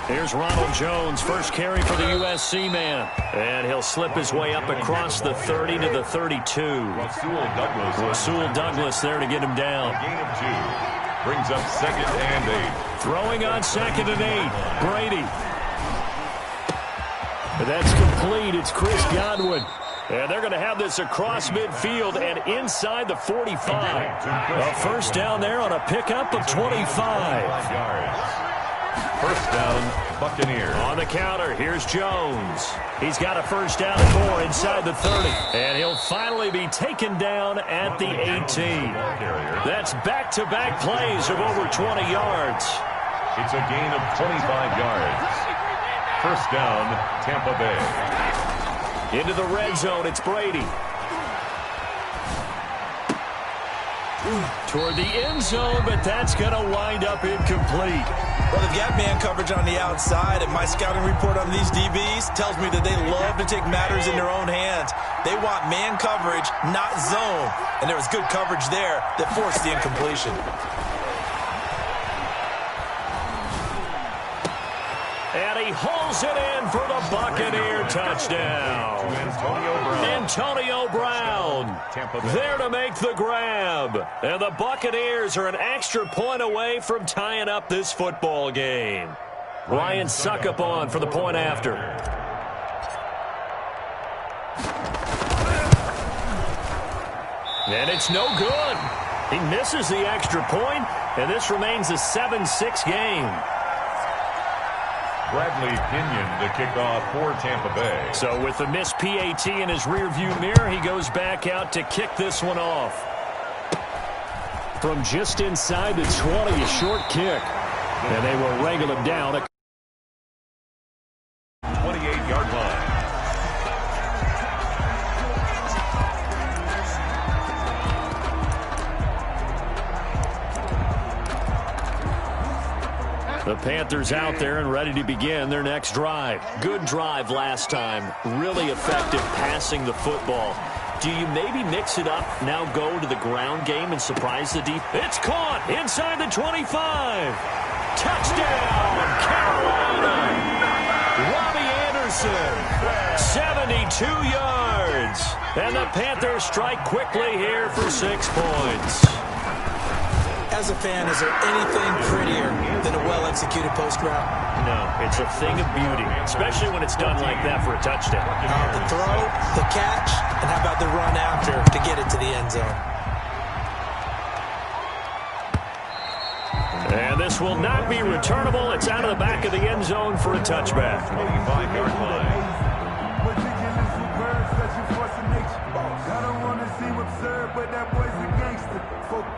Here's Ronald Jones, first carry for the USC man. And he'll slip his way up across the 30 to the 32. Rasul Douglas there to get him down. Gain of 2. Brings up second and 8. Throwing on second and 8. Brady. That's complete. It's Chris Godwin. And they're going to have this across midfield and inside the 45. A first down there on a pickup of 25. First down, Buccaneers. On the counter, here's Jones. He's got a first down and 4 inside the 30. And he'll finally be taken down at the 18. That's back-to-back plays of over 20 yards. It's a gain of 25 yards. First down, Tampa Bay. Into the red zone, it's Brady. Toward the end zone, but that's going to wind up incomplete. Well, they've got man coverage on the outside, and my scouting report on these DBs tells me that they love to take matters in their own hands. They want man coverage, not zone. And there was good coverage there that forced the incompletion. And he hauls it in for the Buccaneer touchdown. Antonio Brown there to make the grab. And the Buccaneers are an extra point away from tying up this football game. Ryan Suckup on for the point after. And it's no good. He misses the extra point, and this remains a 7-6 game. Bradley Pinion to kick off for Tampa Bay. So with the missed PAT in his rearview mirror, he goes back out to kick this one off. From just inside the 20, a short kick. And they will wrangle him down. 28-yard line. The Panthers out there and ready to begin their next drive. Good drive last time. Really effective passing the football. Do you maybe mix it up, now go to the ground game and surprise the deep? It's caught inside the 25. Touchdown, Carolina. Robbie Anderson, 72 yards. And the Panthers strike quickly here for 6 points. As a fan, is there anything prettier than a well-executed post route? No, it's a thing of beauty, especially when it's done like that for a touchdown. The throw, the catch, and how about the run after to get it to the end zone? And this will not be returnable. It's out of the back of the end zone for a touchback. 25-yard line.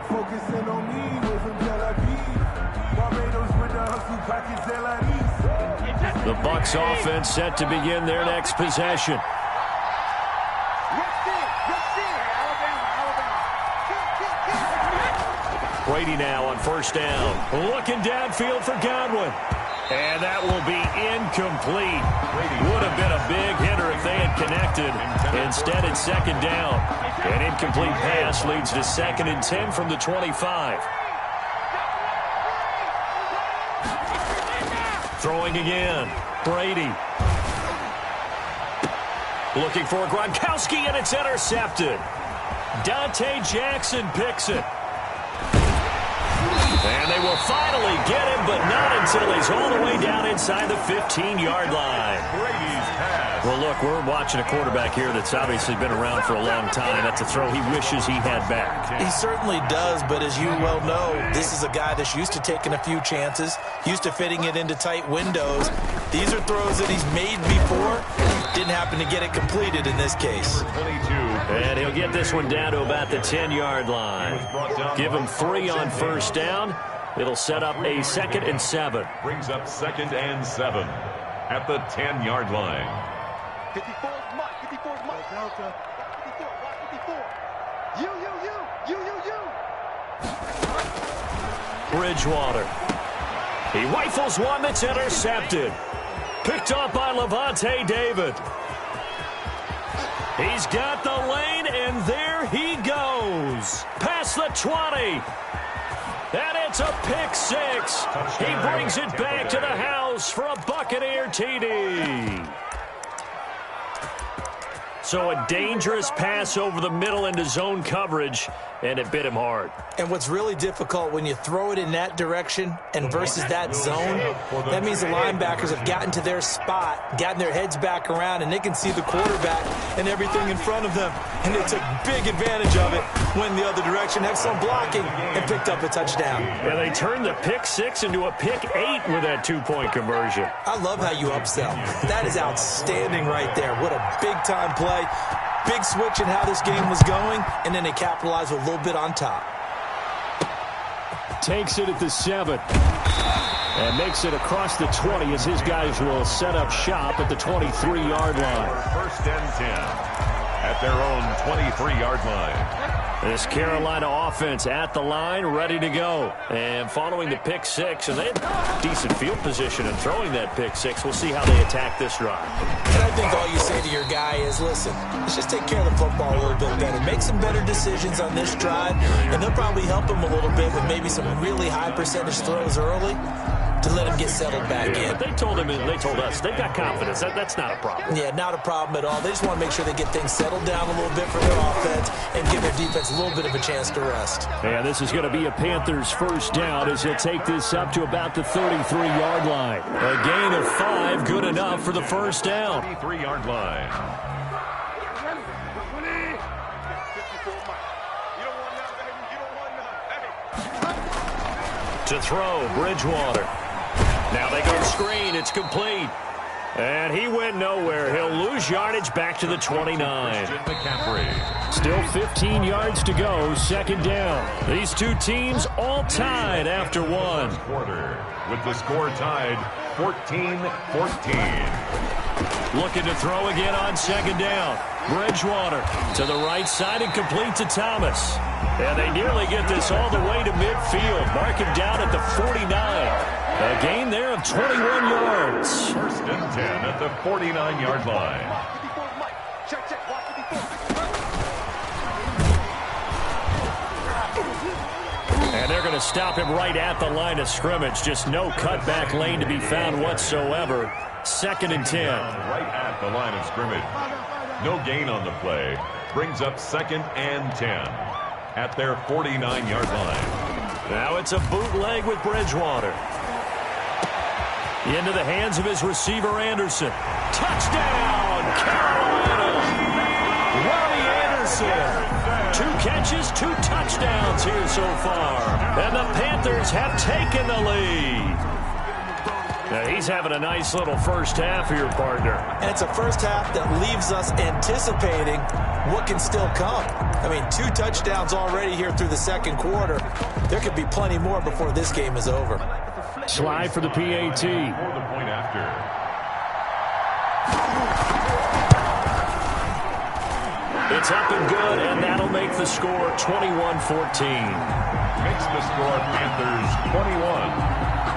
Focusing on me with some Tel Aviv. Barbados with the hustle pockets, LIDs. The Bucs offense set to begin their next possession. Brady now on first down. Looking downfield for Godwin. And that will be incomplete. Would have been a big hitter if they had connected. Instead, it's second down. An incomplete pass leads to 2nd and 10 from the 25. Throwing again. Brady. Looking for Gronkowski, and it's intercepted. Dante Jackson picks it. And they will finally get him, but not until he's all the way down inside the 15-yard line. Well, look, we're watching a quarterback here that's obviously been around for a long time. That's a throw he wishes he had back. He certainly does, but as you well know, this is a guy that's used to taking a few chances, used to fitting it into tight windows. These are throws that he's made before. Didn't happen to get it completed in this case. And he'll get this one down to about the 10-yard line. Give him 3 on first down. It'll set up a 2nd and 7. Brings up 2nd and 7 at the 10-yard line. 54 is Mike. 54 is Mike. 54. You. Bridgewater. He rifles one that's intercepted. Picked up by Levante David. He's got the lane, and there he goes. Past the 20. And it's a pick 6. He brings it back to the house for a Buccaneer TD. So a dangerous pass over the middle into zone coverage, and it bit him hard. And what's really difficult when you throw it in that direction and versus that zone, that means the linebackers have gotten to their spot, gotten their heads back around, and they can see the quarterback and everything in front of them. And they took big advantage of it, went the other direction, excellent blocking, and picked up a touchdown. And they turned the pick 6 into a pick 8 with that 2-point conversion. I love how you upsell. That is outstanding right there. What a big-time play. Big switch in how this game was going, and then they capitalized with a little bit on top. Takes it at the 7 and makes it across the 20 as his guys will set up shop at the 23-yard line. 1st and 10 at their own 23-yard line. This Carolina offense at the line, ready to go. And following the pick 6, and they had decent field position in throwing that pick 6. We'll see how they attack this drive. And I think all you say to your guy is, listen, let's just take care of the football a little bit better. Make some better decisions on this drive, and they'll probably help him a little bit with maybe some really high percentage throws early to let him get settled back in. But they told us they've got confidence. That's not a problem. Yeah, not a problem at all. They just want to make sure they get things settled down a little bit for their offense and give their defense a little bit of a chance to rest. And this is going to be a Panthers first down as he'll take this up to about the 33-yard line. A gain of 5, good enough for the first down. 33-yard line. To throw, Bridgewater. Now they go screen. It's complete. And he went nowhere. He'll lose yardage back to the 29. Still 15 yards to go. Second down. These two teams all tied after one. Quarter with the score tied 14-14. Looking to throw again on second down. Bridgewater to the right side and complete to Thomas. And they nearly get this all the way to midfield. Mark him down at the 49. A gain there of 21 yards. 1st and 10 at the 49-yard line. And they're going to stop him right at the line of scrimmage. Just no cutback lane to be found whatsoever. 2nd and 10. Right at the line of scrimmage. No gain on the play. Brings up 2nd and 10 at their 49-yard line. Now it's a bootleg with Bridgewater. Into the hands of his receiver, Anderson. Touchdown, Carolina! Robbie Anderson. 2 catches, 2 touchdowns here so far. And the Panthers have taken the lead. Now he's having a nice little first half here, partner. And it's a first half that leaves us anticipating what can still come. I mean, 2 touchdowns already here through the second quarter. There could be plenty more before this game is over. Slide for the PAT. For the point after. It's up and good, and that'll make the score 21-14. Makes the score Panthers 21,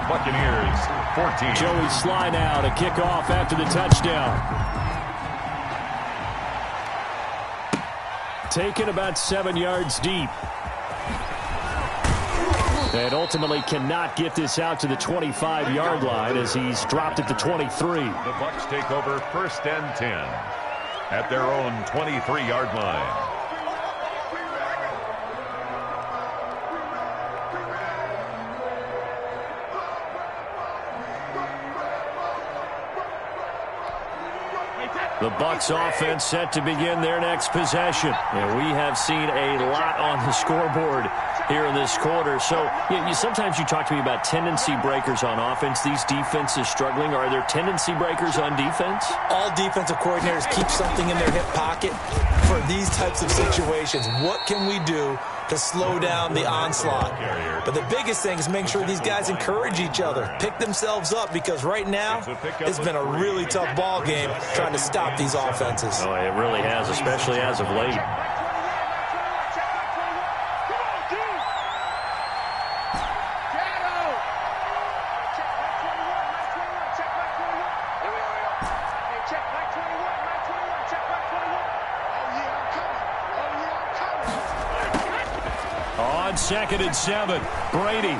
Buccaneers 14. Joey Sly now to kick off after the touchdown. Taken about 7 yards deep. And ultimately cannot get this out to the 25-yard line as he's dropped at the 23. The Bucs take over 1st and 10 at their own 23-yard line. The Bucs offense set to begin their next possession. And we have seen a lot on the scoreboard here in this quarter. So sometimes you talk to me about tendency breakers on offense. These defenses struggling. Are there tendency breakers on defense? All defensive coordinators keep something in their hip pocket for these types of situations. What can we do to slow down the onslaught? But the biggest thing is make sure these guys encourage each other, pick themselves up, because right now it's been a really tough ball game trying to stop these offenses. Oh, it really has, especially as of late. On 2nd and 7, Brady.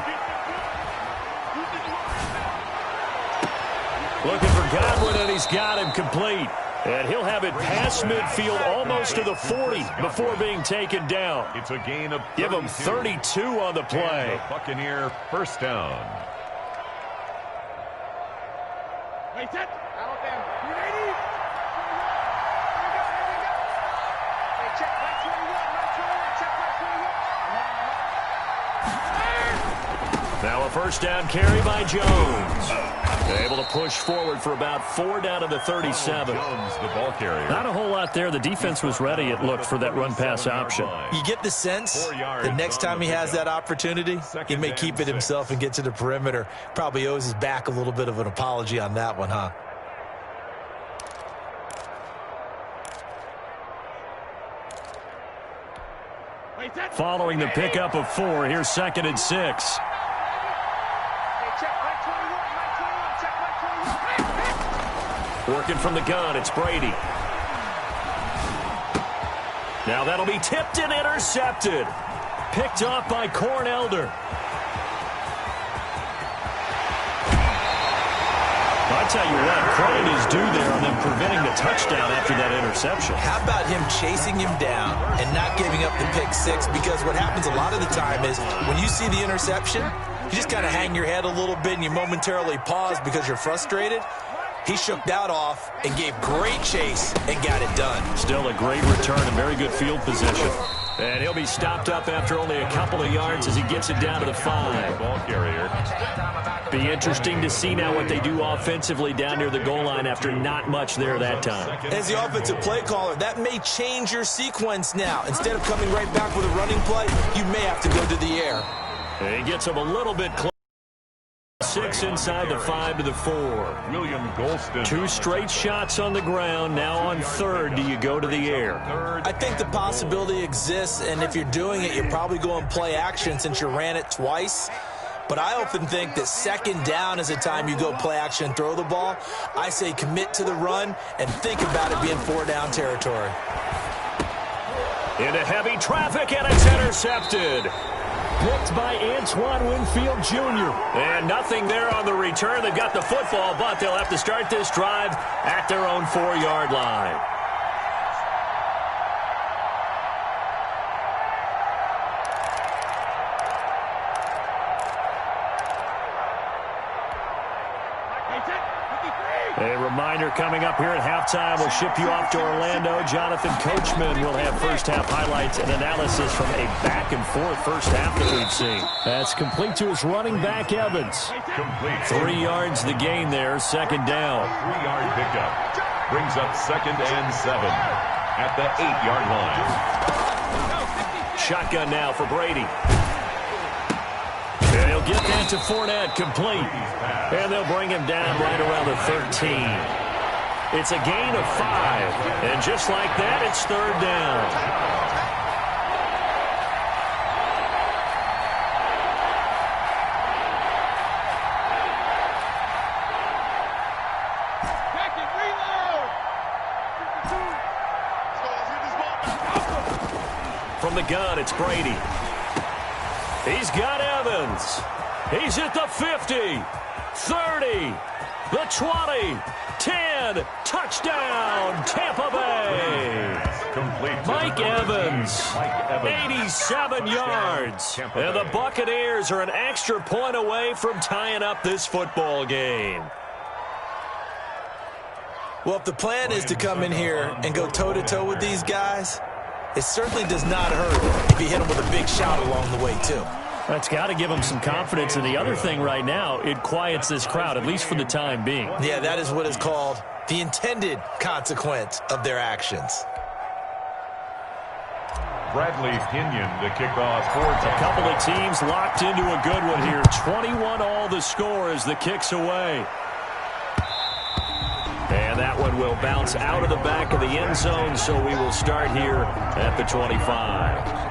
Looking for Godwin, and he's got him complete. And he'll have it past midfield almost to the 40 before being taken down. It's a gain of 32. Give him 32 on the play. And the Buccaneer 1st down. Wait, set. Alabama. You ready? Hey, check right 21, right 21, check right 21. Now a 1st down carry by Jones. Able to push forward for about 4 down to the 37. Jones, the ball carrier. Not a whole lot there. The defense was ready, it looked, for that run-pass option. You get the sense the next time he has that opportunity, he may keep it himself and get to the perimeter. Probably owes his back a little bit of an apology on that one, huh? Following the pickup of 4, here's 2nd and 6. Working from the gun, it's Brady. Now that'll be tipped and intercepted. Picked off by Cornelder. I tell you what, credit is due there on them preventing the touchdown after that interception. How about him chasing him down and not giving up the pick 6? Because what happens a lot of the time is when you see the interception, you just kind of hang your head a little bit and you momentarily pause because you're frustrated. He shook that off and gave great chase and got it done. Still a great return and very good field position. And he'll be stopped up after only a couple of yards as he gets it down to the 5. Ball carrier. Be interesting to see now what they do offensively down near the goal line after not much there that time. As the offensive play caller, that may change your sequence now. Instead of coming right back with a running play, you may have to go to the air. And he gets him a little bit close. 6 inside the 5 to the 4. William Golston. 2 straight shots on the ground. Now on 3rd, do you go to the air? I think the possibility exists, and if you're doing it, you're probably going play action since you ran it twice. But I often think that 2nd down is a time you go play action and throw the ball. I say commit to the run and think about it being 4 down territory. Into heavy traffic, and it's intercepted. Picked by Antoine Winfield Jr. And nothing there on the return. They've got the football, but they'll have to start this drive at their own 4-yard line. A reminder coming up here at halftime. We'll ship you off to Orlando. Jonathan Coachman will have first-half highlights and analysis from a back-and-forth first half that we've seen. That's complete to his running back, Evans. Complete. 3 yards the gain there, 2nd down. 3-yard pickup. Brings up 2nd and 7 at the 8-yard line. Shotgun now for Brady. And he'll get that to Fournette, complete. And they'll bring him down right around the 13. It's a gain of 5. And just like that, it's third down. From the gun, it's Brady. He's got Evans. He's at the 50, 30, the 20, 10. Touchdown, Tampa Bay. Complete. Mike Evans, 87 yards. And the Buccaneers are an extra point away from tying up this football game. Well, if the plan is to come in here and go toe-to-toe with these guys, it certainly does not hurt if you hit them with a big shout along the way, too. That's got to give them some confidence. And the other thing right now, it quiets this crowd, at least for the time being. Yeah, that is what is called the intended consequence of their actions. Bradley Pinion, the kickoff for a couple of teams locked into a good one here. 21 all the score as the kick's away. And that one will bounce out of the back of the end zone, so we will start here at the 25.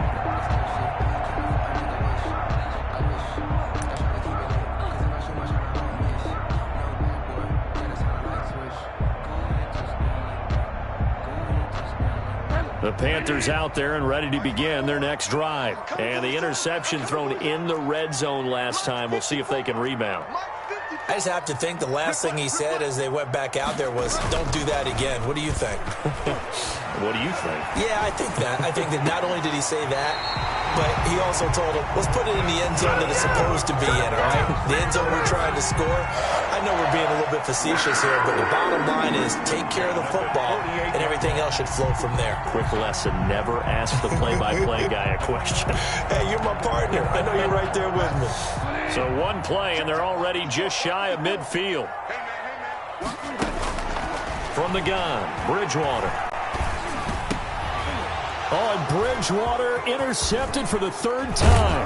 The Panthers out there and ready to begin their next drive. And the interception thrown in the red zone last time. We'll see if they can rebound. I just have to think the last thing he said as they went back out there was, don't do that again. What do you think? What do you think? Yeah, I think that. I think that not only did he say that, but he also told him, let's put it in the end zone that it's supposed to be in, all right? The end zone we're trying to score. I know we're being a little bit facetious here, but the bottom line is take care of the football, and everything else should flow from there. Quick lesson, never ask the play-by-play guy a question. Hey, you're my partner. I know you're right there with me. So one play, and they're already just shy of midfield. From the gun, Bridgewater. Oh, and Bridgewater intercepted for the third time.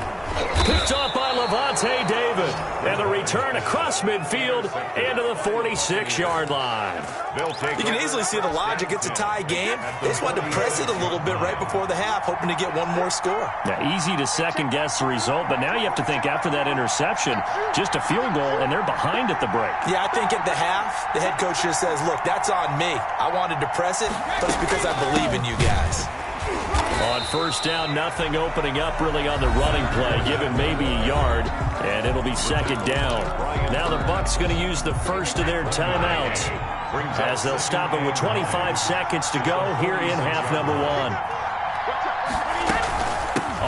Picked off by Levante David. And the return across midfield into the 46-yard line. You can easily see the logic. It's a tie game. They just wanted to press it a little bit right before the half, hoping to get one more score. Yeah, easy to second-guess the result, but now you have to think after that interception, just a field goal, and they're behind at the break. Yeah, I think at the half, the head coach just says, look, that's on me. I wanted to press it, but it's because I believe in you guys. On first down, nothing opening up really on the running play. Give him maybe a yard, and it'll be second down. Now the Bucs going to use the first of their timeouts as they'll stop it with 25 seconds to go here in half number one.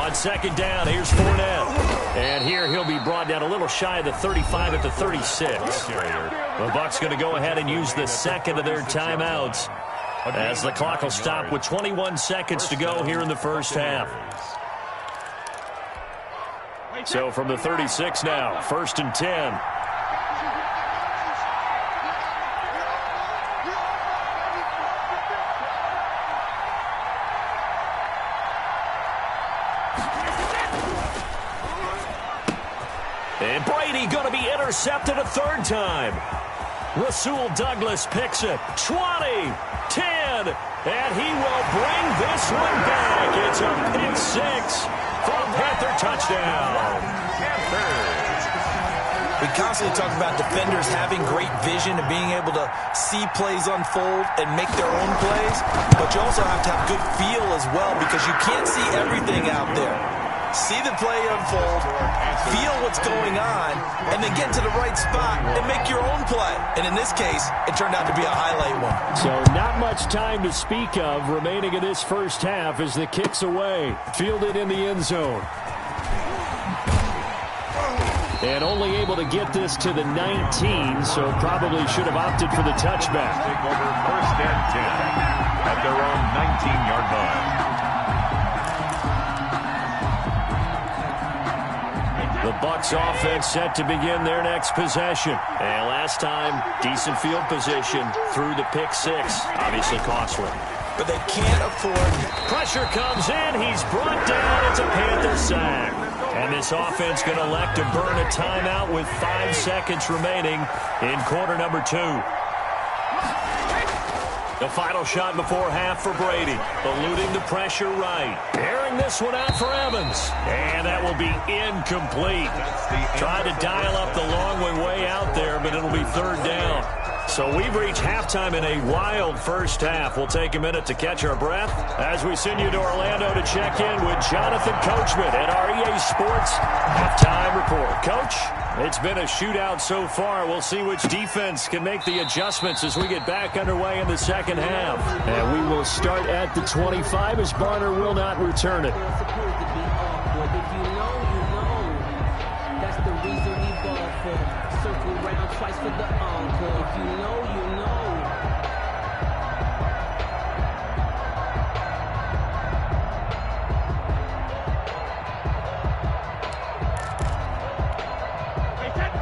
On second down, here's Fournette. And here he'll be brought down a little shy of the 35 at the 36. The Bucs going to go ahead and use the second of their timeouts, as the clock will stop with 21 seconds to go here in the first half. So from the 36 now, first and 10. And Brady going to be intercepted a third time. Rasul Douglas picks it. 20, 10, and he will bring this one back. It's a pick six for a Panther touchdown. We constantly talk about defenders having great vision and being able to see plays unfold and make their own plays, but you also have to have good feel as well because you can't see everything out there. See the play unfold, feel what's going on, and then get to the right spot and make your own play. And in this case, it turned out to be a highlight one. So not much time to speak of remaining in this first half as the kick's away. Fielded in the end zone. And only able to get this to the 19, so probably should have opted for the touchback. Take over first and 10 at their own 19-yard line. The Bucs offense set to begin their next possession. And last time, decent field position through the pick six. Obviously costly. But they can't afford. Pressure comes in. He's brought down. It's a Panther sack. And this offense going to elect to burn a timeout with 5 seconds remaining in quarter number 2. The final shot before half for Brady. Eluding the pressure right. Airing this one out for Evans. And that will be incomplete. Tried to dial up the long way out there, but it'll be third down. So we've reached halftime in a wild first half. We'll take a minute to catch our breath as we send you to Orlando to check in with Jonathan Coachman at our EA Sports Halftime Report. Coach, it's been a shootout so far. We'll see which defense can make the adjustments as we get back underway in the second half. And we will start at the 25 as Barner will not return it. That's the reason we ball for. Circle round twice for the encore. If you know, you know.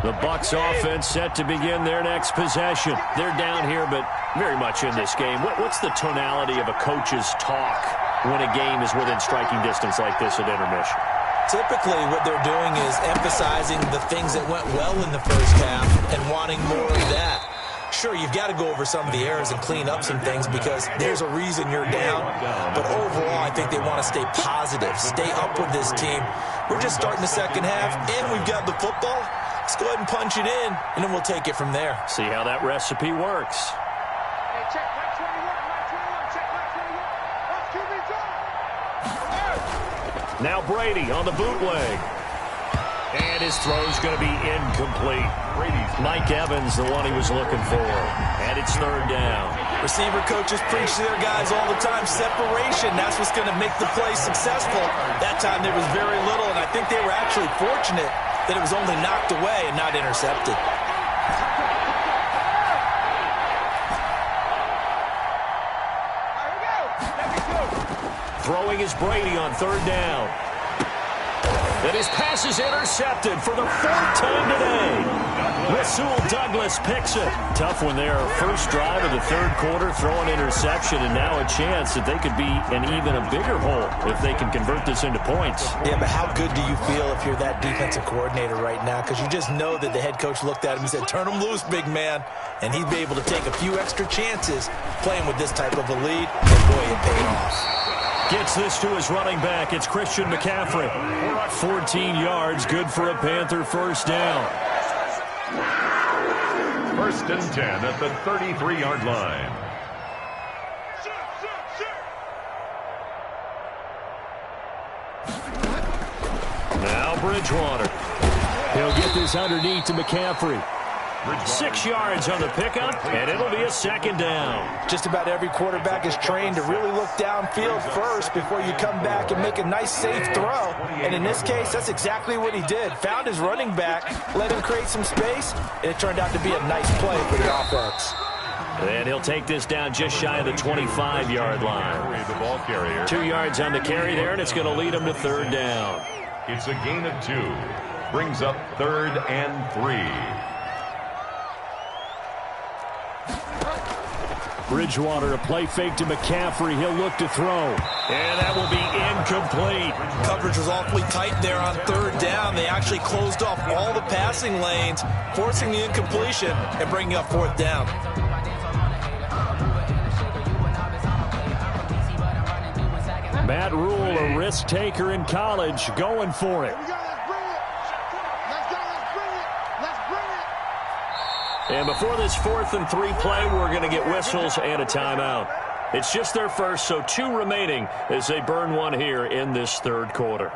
The Bucs offense set to begin their next possession. They're down here, but very much in this game. What's the tonality of a coach's talk when a game is within striking distance like this at intermission? Typically, what they're doing is emphasizing the things that went well in the first half and wanting more of that. Sure, you've got to go over some of the errors and clean up some things because there's a reason you're down. But overall, I think they want to stay positive, stay up with this team. We're just starting the second half, and we've got the football. Let's go ahead and punch it in, and then we'll take it from there. See how that recipe works. Hey, check back 21, check back 21. Let's keep it going. Now Brady on the bootleg. And his throw's going to be incomplete. Mike Evans, the one he was looking for. And it's third down. Receiver coaches preach to their guys all the time. Separation, that's what's going to make the play successful. That time there was very little, and I think they were actually fortunate that it was only knocked away and not intercepted. Throwing is Brady on third down. And his pass is intercepted for the fourth time today. Rasul Douglas picks it. Tough one there. First drive of the third quarter, throw an interception, and now a chance that they could be in even a bigger hole if they can convert this into points. Yeah, but how good do you feel if you're that defensive coordinator right now? Because you just know that the head coach looked at him and said, turn him loose, big man. And he'd be able to take a few extra chances playing with this type of a lead. And boy, it paid off. Gets this to his running back. It's Christian McCaffrey. 14 yards, good for a Panther first down. First and 10 at the 33-yard line. Now Bridgewater. He'll get this underneath to McCaffrey. 6 yards on the pickup, and it'll be a second down. Just about every quarterback is trained to really look downfield first before you come back and make a nice, safe throw. And in this case, that's exactly what he did. Found his running back, let him create some space, and it turned out to be a nice play for the offense. And he'll take this down just shy of the 25-yard line. The ball carrier. 2 yards on the carry there, and it's going to lead him to third down. It's a gain of 2. Brings up 3rd and 3. Bridgewater, a play fake to McCaffrey. He'll look to throw. And that will be incomplete. Coverage was awfully tight there on third down. They actually closed off all the passing lanes, forcing the incompletion and bringing up fourth down. Matt Rule, a risk taker in college, going for it. And before this 4th and 3 play, we're going to get whistles and a timeout. It's just their first, so 2 remaining as they burn one here in this third quarter.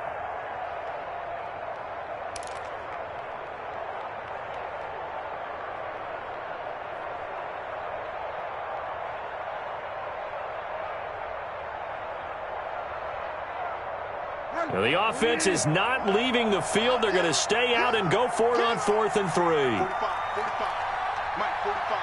Now the offense is not leaving the field. They're going to stay out and go for it on 4th and 3. 45. Mike, 45.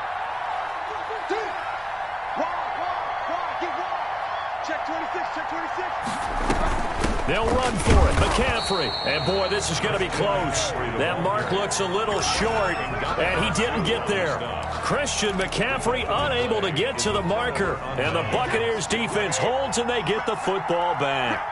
Check 26, check 26. They'll run for it. McCaffrey. And, boy, this is going to be close. That mark looks a little short, and he didn't get there. Christian McCaffrey unable to get to the marker. And the Buccaneers defense holds, and they get the football back.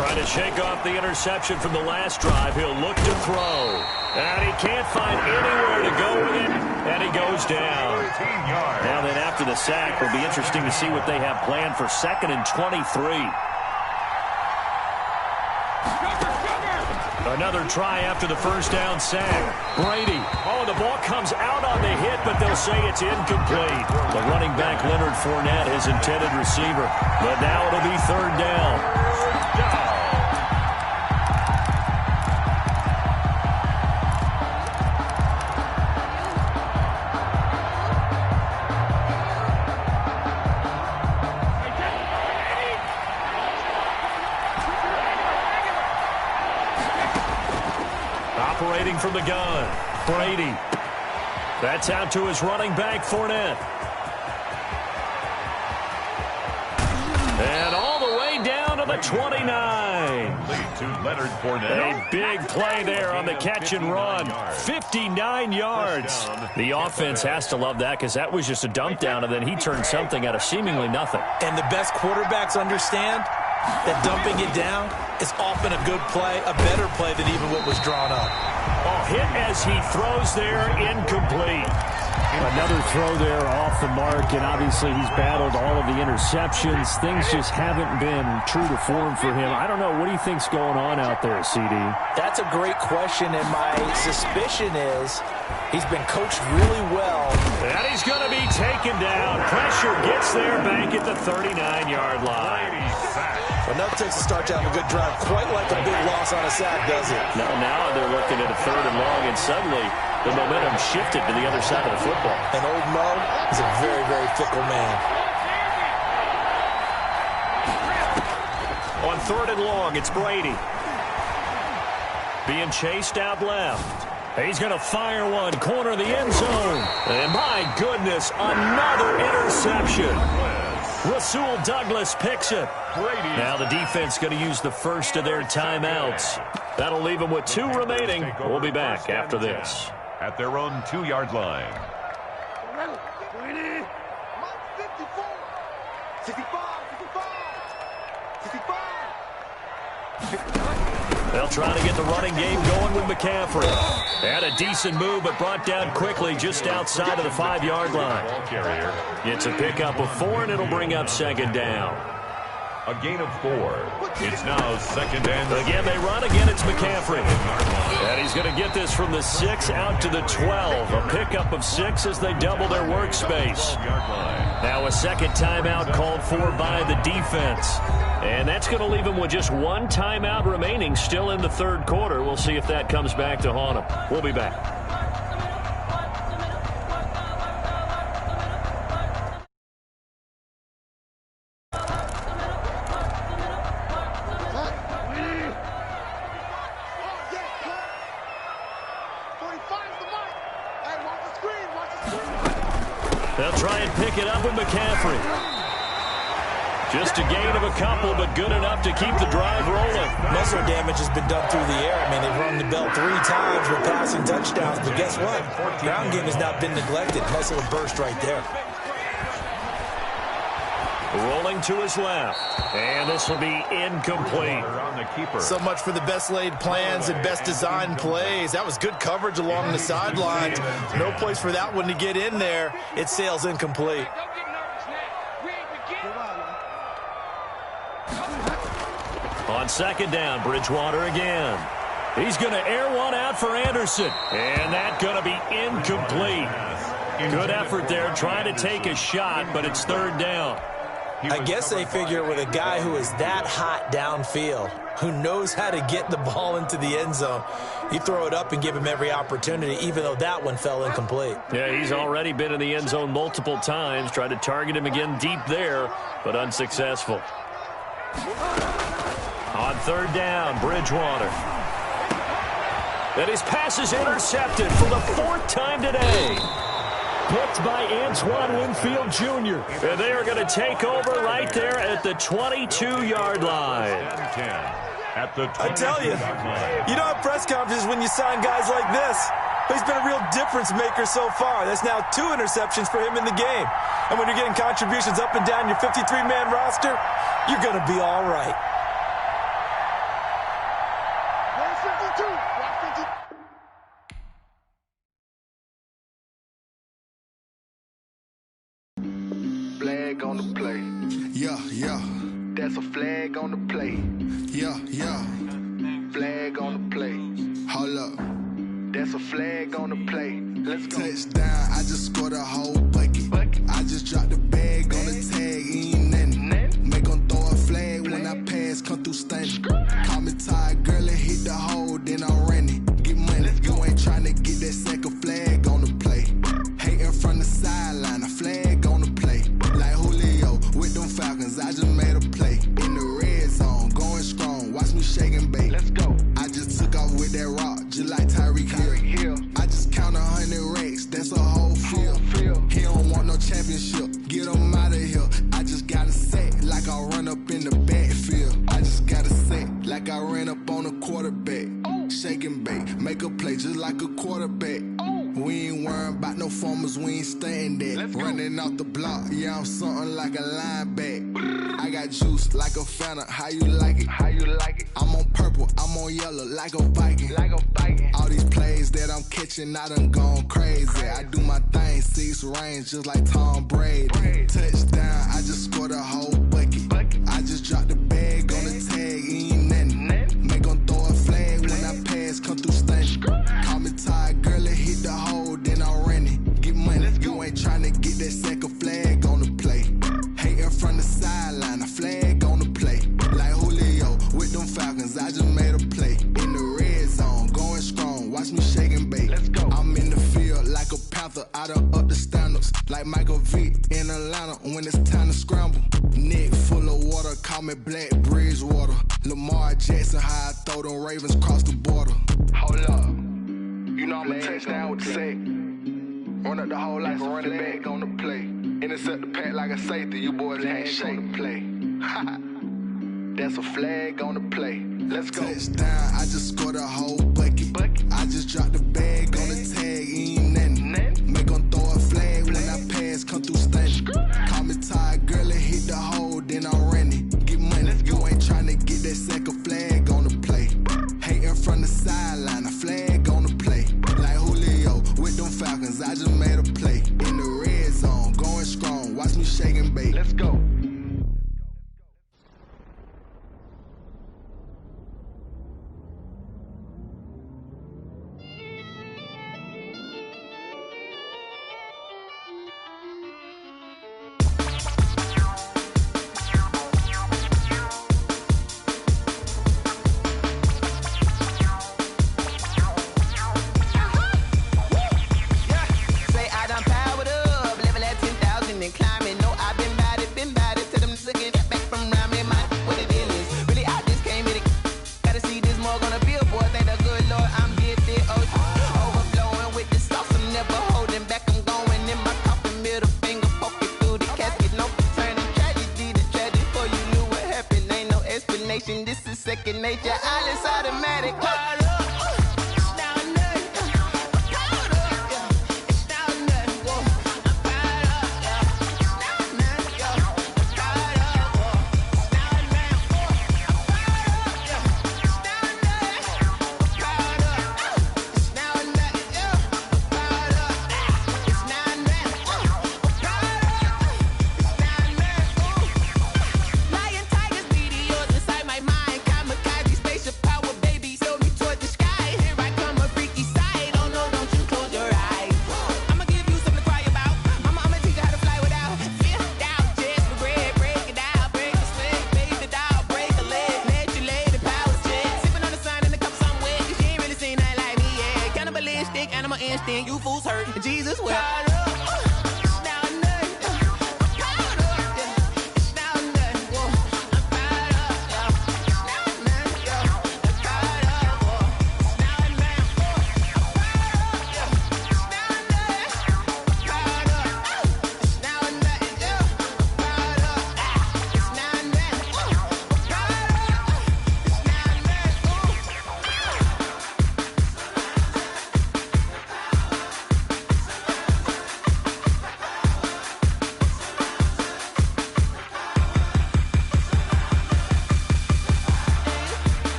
Trying to shake off the interception from the last drive. He'll look to throw. And he can't find anywhere to go with it. And he goes down. Now then, after the sack, it'll be interesting to see what they have planned for 2nd and 23. Another try after the first down sack. Brady. Oh, the ball comes out on the hit, but they'll say it's incomplete. The running back, Leonard Fournette, his intended receiver. But now it'll be 3rd down. Operating from the gun, Brady. That's out to his running back, Fournette. And all the way down to the 29. Lead to Leonard Fournette. A big play there on the catch and run. 59 yards. The offense has to love that because that was just a dump down, and then he turned something out of seemingly nothing. And the best quarterbacks understand that dumping it down is often a good play, a better play than even what was drawn up. Oh, hit as he throws there, incomplete. Another throw there off the mark, and obviously he's battled all of the interceptions. Things just haven't been true to form for him. I don't know. What do you think's going on out there, CD? That's a great question, and my suspicion is he's been coached really well. And he's going to be taken down. Pressure gets there back at the 39-yard line. Well, nothing takes a start to have a good drive quite like a big loss on a sack, does it? Now they're looking at a 3rd and long, and suddenly the momentum shifted to the other side of the football. And old Mo is a very, very fickle man. On 3rd and long, it's Brady. Being chased out left. He's going to fire one, corner of the end zone. And my goodness, another interception. Rasul Douglas picks it. Now the defense going to use the first of their timeouts. That'll leave them with 2 remaining. We'll be back after this. At their own 2-yard line. 54, 65, 65. They'll try to get the running game going with McCaffrey. Had a decent move, but brought down quickly just outside of the 5-yard line. It's a pickup of 4, and it'll bring up 2nd down. A gain of 4. It's now 2nd and... Again, they run. Again, it's McCaffrey. And he's going to get this from the 6 out to the 12. A pickup of 6 as they double their workspace. Now a 2nd timeout called for by the defense. And that's going to leave them with just 1 timeout remaining still in the 3rd quarter. We'll see if that comes back to haunt them. We'll be back. They'll try and pick it up with McCaffrey. Just a gain of a couple, but good enough to keep the drive rolling. Muscle damage has been done through the air. I mean, they've rung the bell 3 times with passing touchdowns, but guess what? Ground game has not been neglected. Nice little burst right there. Rolling to his left, and this will be incomplete. So much for the best laid plans and best designed plays. That was good coverage along the sidelines. No place for that one to get in there. It sails incomplete. On 2nd down, Bridgewater again. He's going to air one out for Anderson, and that's going to be incomplete. Good effort there, trying to take a shot, but it's 3rd down. I guess they figure with a guy who is that hot downfield, who knows how to get the ball into the end zone, you throw it up and give him every opportunity, even though that one fell incomplete. Yeah, he's already been in the end zone multiple times, tried to target him again deep there, but unsuccessful. On 3rd down, Bridgewater. And his pass is intercepted for the 4th time today. Picked by Antoine Winfield Jr. And they are going to take over right there at the 22-yard line. I tell you, you don't have press conferences when you sign guys like this. He's been a real difference maker so far. That's now 2 interceptions for him in the game. And when you're getting contributions up and down your 53-man roster, you're going to be all right. Yeah. That's a flag on the play. Yeah. Flag on the play. Hold up. That's a flag on the play. Let's go. Touchdown, I just scored a whole bucket. I just dropped the bag on the tag, ain't nothing. Make 'em throw a flag when I pass, come through stunning. Call me tired, girl, and hit the hole, then I'm running. Get money, you ain't tryna get that second flag on the play. Hating from the sideline, a flag on the play. Like Julio with them Falcons, I just made a play. In the red zone, going strong, watch me shake and bake. Let's go. I just took off with that rock, just like Tyreek Hill. I just count 100 racks, that's a whole field. He don't want no championship, get him out of here. I just gotta set like I run up in the backfield. I just gotta set like I ran up on a quarterback. Shake and bake, make a play just like a quarterback. We ain't worrying about no formers, we ain't staying there. Running off the block, yeah, I'm something like a linebacker. I got juice like a Fanta, how you like it? I'm on purple, I'm on yellow like a Viking. All these plays that I'm catching, I done gone crazy. I do my thing, 6 range just like Tom Brady. Touchdown, I just scored a whole bucket. I just dropped the bag on the tag, ain't nothing. Make 'em throw a flag when I pass, come through stunning. Call me tired, girl, and hit the hole, then I'm running. Get money, you ain't tryna get that second flag on the play. Hating from the sideline, a flag on the play. Like Julio with them Falcons, I just made a play. In the red zone, going strong, watch me shake and bake. Let's go. I'm in the field like a panther, I done up the standards. Like Michael Vick in Atlanta when it's time to scramble. Neck full of water, call me Black Bridgewater. Lamar Jackson, how I throw them Ravens cross the border. Hold up, you know I'm a touchdown with the sack. Run up the hole like a running back on the play. Intercept the pack like a safety, you boys ain't shake the play. That's a flag on the play. Let's go. Touchdown, I just scored a whole bucket. I just dropped the bag on the tag, ain't nothing. Make 'em throw a flag when I pass, come through stunning. Call me tired, girl, and hit the hole, then I'm running. Get money, you ain't tryna get that second flag on the play. Hating from the sideline, a flag on the play. Like Julio with them Falcons, I just made a play. In the red zone, going strong, watch me shake and bake. Let's go. This is second nature, all is automatic. Lion, tigers, meteors inside my mind. Kamikaze, spaceship power, baby. Show me torch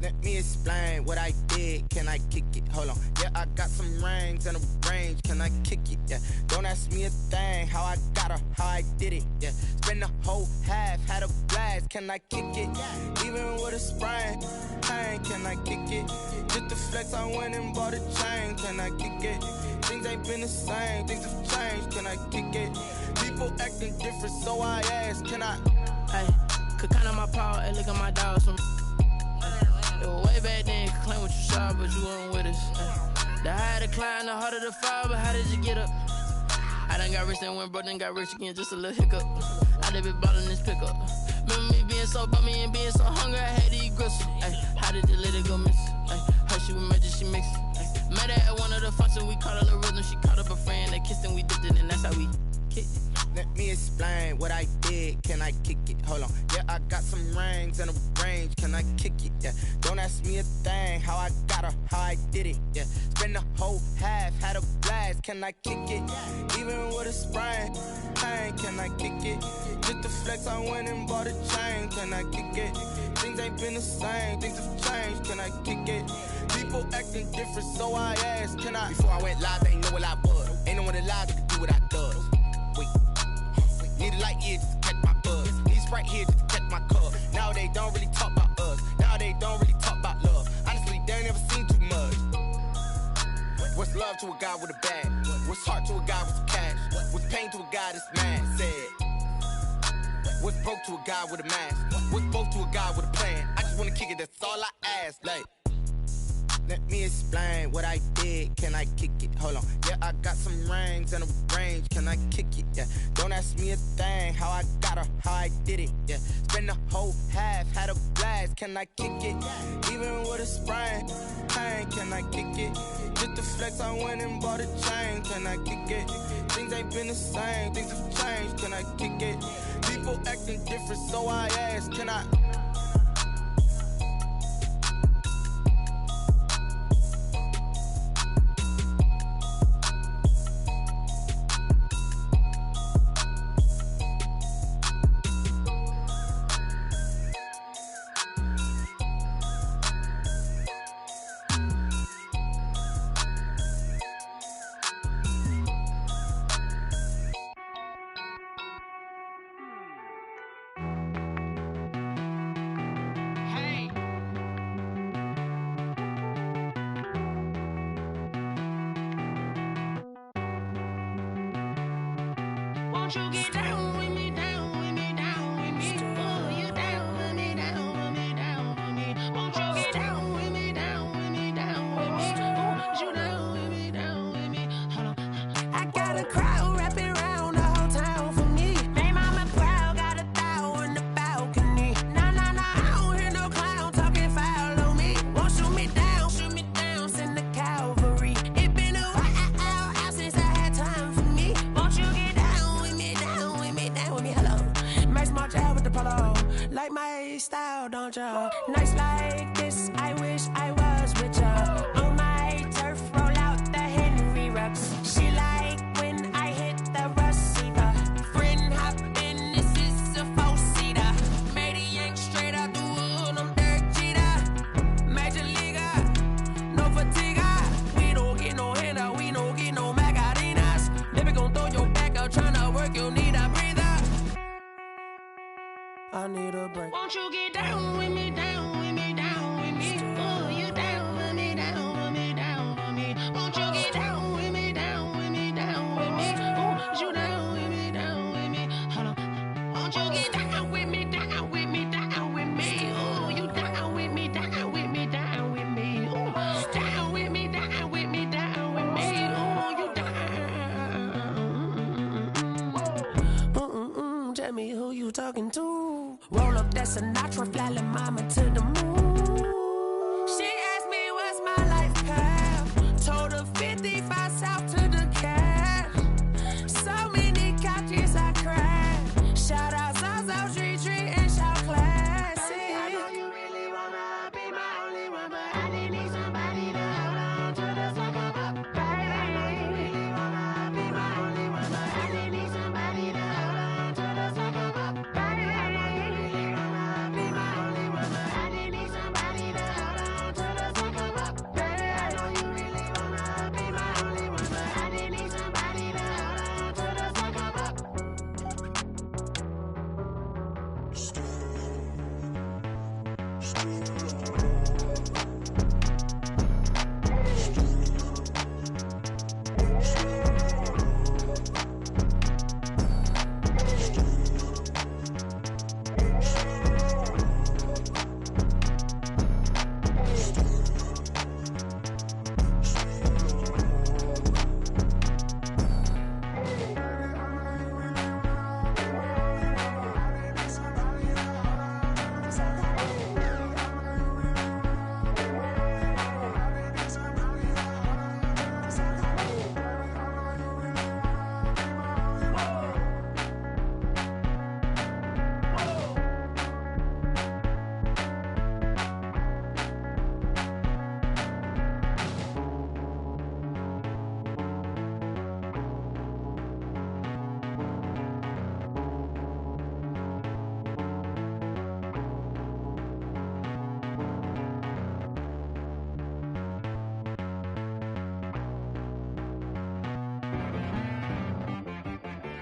Let me explain what I did. Can I kick it? Hold on. Yeah, I got some rings and a range. Can I kick it? Yeah. Don't ask me a thing. How I got her, how I did it. Yeah. Spend the whole half, had a blast. Can I kick it? Even with a sprain, pain. Can I kick it? Just the flex, I went and bought a chain. Can I kick it? Things ain't been the same. Things have changed. Can I kick it? People acting different, so I ask. Can I? Hey, could count on my power. Hey, look at my dogs. It was way back then, could claim what you saw, but you weren't with us. The higher the climb, the harder the fall, but how did you get up? I done got rich and went broke, then got rich again, just a little hiccup. I done been ballin' this pickup. Remember me being so bummy and being so hungry, I had to eat gristle. Ay, how did you let it go miss? Ay, her she was magic, she mixed. Met her at one of the functions, we caught a little rhythm, she caught up a friend, they kissed and we dipped it, and that's how we kicked it. Let me explain what I did. Can I kick it? Hold on. Yeah, I got some rings and a range. Can I kick it? Yeah. Don't ask me a thing. How I got her, how I did it. Yeah. Spend the whole half, had a blast. Can I kick it? Even with a sprain, pain. Can I kick it? Just the flex, I went and bought a chain. Can I kick it? Things ain't been the same. Things have changed. Can I kick it? People acting different, so I asked. Can I? Before I went live, they ain't know what I was. Ain't no one alive that could do what I does. Wait. Need a light here just to catch my buzz. Need Sprite here just to catch my cup. Now they don't really talk about us. Now they don't really talk about love. Honestly, they ain't never seen too much. What's love to a guy with a bag? What's heart to a guy with some cash? What's pain to a guy that's mad? Said. What's broke to a guy with a mask? What's both to a guy with a plan? I just wanna kick it, that's all I ask. Like, let me explain what I did. Can I kick it? Hold on. Yeah, I got some rings and a range. Can I kick it? Yeah. Don't ask me a thing. How I got her, how I did it. Yeah. Spend the whole half, had a blast. Can I kick it? Even with a sprain, pain. Can I kick it? Just the flex, I went and bought a chain. Can I kick it? Things ain't been the same. Things have changed. Can I kick it? People acting different, so I ask. Can I? Won't you get down with me, down with me, down with me? Oh, you down with me, down with me, down with me. Won't you get down with me, down with me, down with me? Oh, you down with me, down with me? Hold on. I got a crowd wrapping around the whole town for me. They mama proud, got a thou in the balcony. Nah, nah, nah, I don't hear no clown talking foul on me. Won't shoot me down, send the cavalry. It been a while since I had time for me. Won't you get down with me, down with me, down with me? Hello. Max March out with the polo. Like my style, don't ya? Nights like this, I wish I was with ya. On my turf, roll out the Henry Rux. She like when I hit the receiver. Friend hop in, this is a four-seater. Made a yank straight out the wood, I'm Derek Jeter. Major leaguer, no fatigue. We don't get no handout, we don't get no Macarinas. Never gon' throw your back out, tryna work, you need a breather. I need a break. Won't you get down with me, down with me, down with me? Oh, you down with me, down with me, down with me? Won't you get down with me, down with me, down with me? Oh, you down with me, down with me? Hold on. Won't you get down with me, down with me, down with me? Oh, you down with me, down with me, down with me? Oh, down with me, down with me, down with me? Oh, you down. Tell me who you talking to. Roll up that Sinatra, fly la mama to the moon. She asked me what's my life path. Told her 55 south to the cash. So many couches I crashed. Shout out Zazo, Tree, and shout classy. I know you really wanna be my only one, but I didn't need somebody to hold on to the sucker up. Baby, I know you really wanna be my only one, but I didn't need somebody to hold on to the sucker up. Baby, I know you really wanna be my only one, but I didn't need somebody to hold on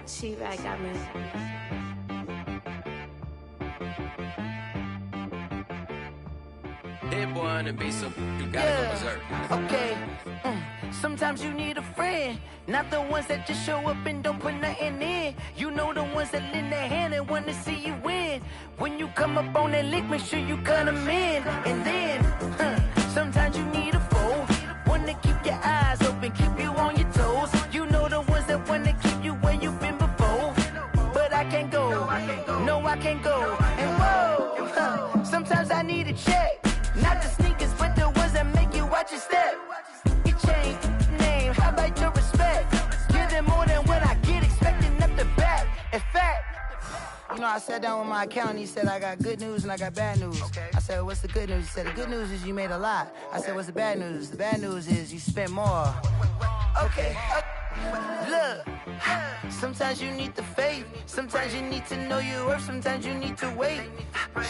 She-Bag got me. Hit boy on the beat, so you gotta go berserk. Okay. Sometimes you need a friend, not the ones that just show up and don't put nothing in. You know the ones that lend their hand and want to see you win. When you come up on that lick, make sure you cut them in. And then, sometimes you need a foe, one to keep your eyes open, keep you on your toes. You know the ones that want to keep you where you've been before. But I can't go, no I can't go. And whoa, sometimes I need a check. Not the sneakers, but the ones that make you watch your step. Your chain, name, how about your respect? Give them more than what I get, expecting up the back. In fact, you know, I sat down with my accountant, he said, I got good news and I got bad news. Okay. I said, what's the good news? He said, the good news is you made a lot. I said, what's the bad news? The bad news is you spent more. Okay. Look, sometimes you need the faith, sometimes you need to know your worth, sometimes you need to wait.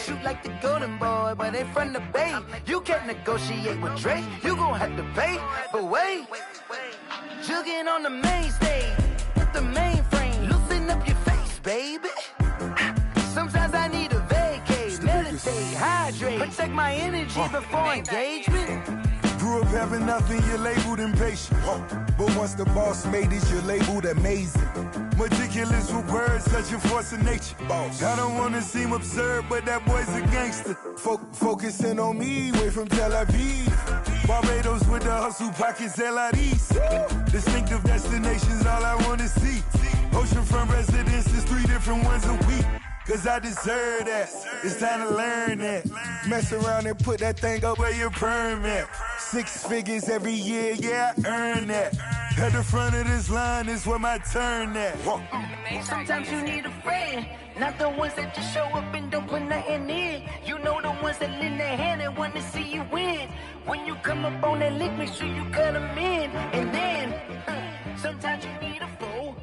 Shoot like the golden boy, but ain't from the bay. You can't negotiate with Drake, you gon' have to pay. But wait, jugging on the main stage, with the mainframe, loosen up your face, baby. Sometimes I need a vacate, meditate, hydrate, protect my energy before engagement. Grew up having nothing, you're labeled impatient. But once the boss made it, you're labeled amazing. Meticulous with words, such a force of nature. I don't wanna seem absurd, but that boy's a gangster. Focusing on me, way from Tel Aviv. Barbados with the hustle pockets, LIDs. Distinctive destinations, all I wanna see. Oceanfront residences, 3 different ones a week. Cause I deserve that, it's time to learn that. Mess around and put that thing up where your permit. 6 figures every year, yeah, I earn that. At the front of this line is where my turn at. Sometimes you need a friend, not the ones that just show up and don't put nothing in. You know the ones that lend their hand and want to see you win. When you come up on that lick, make sure you cut them in. And then, sometimes you need a foe.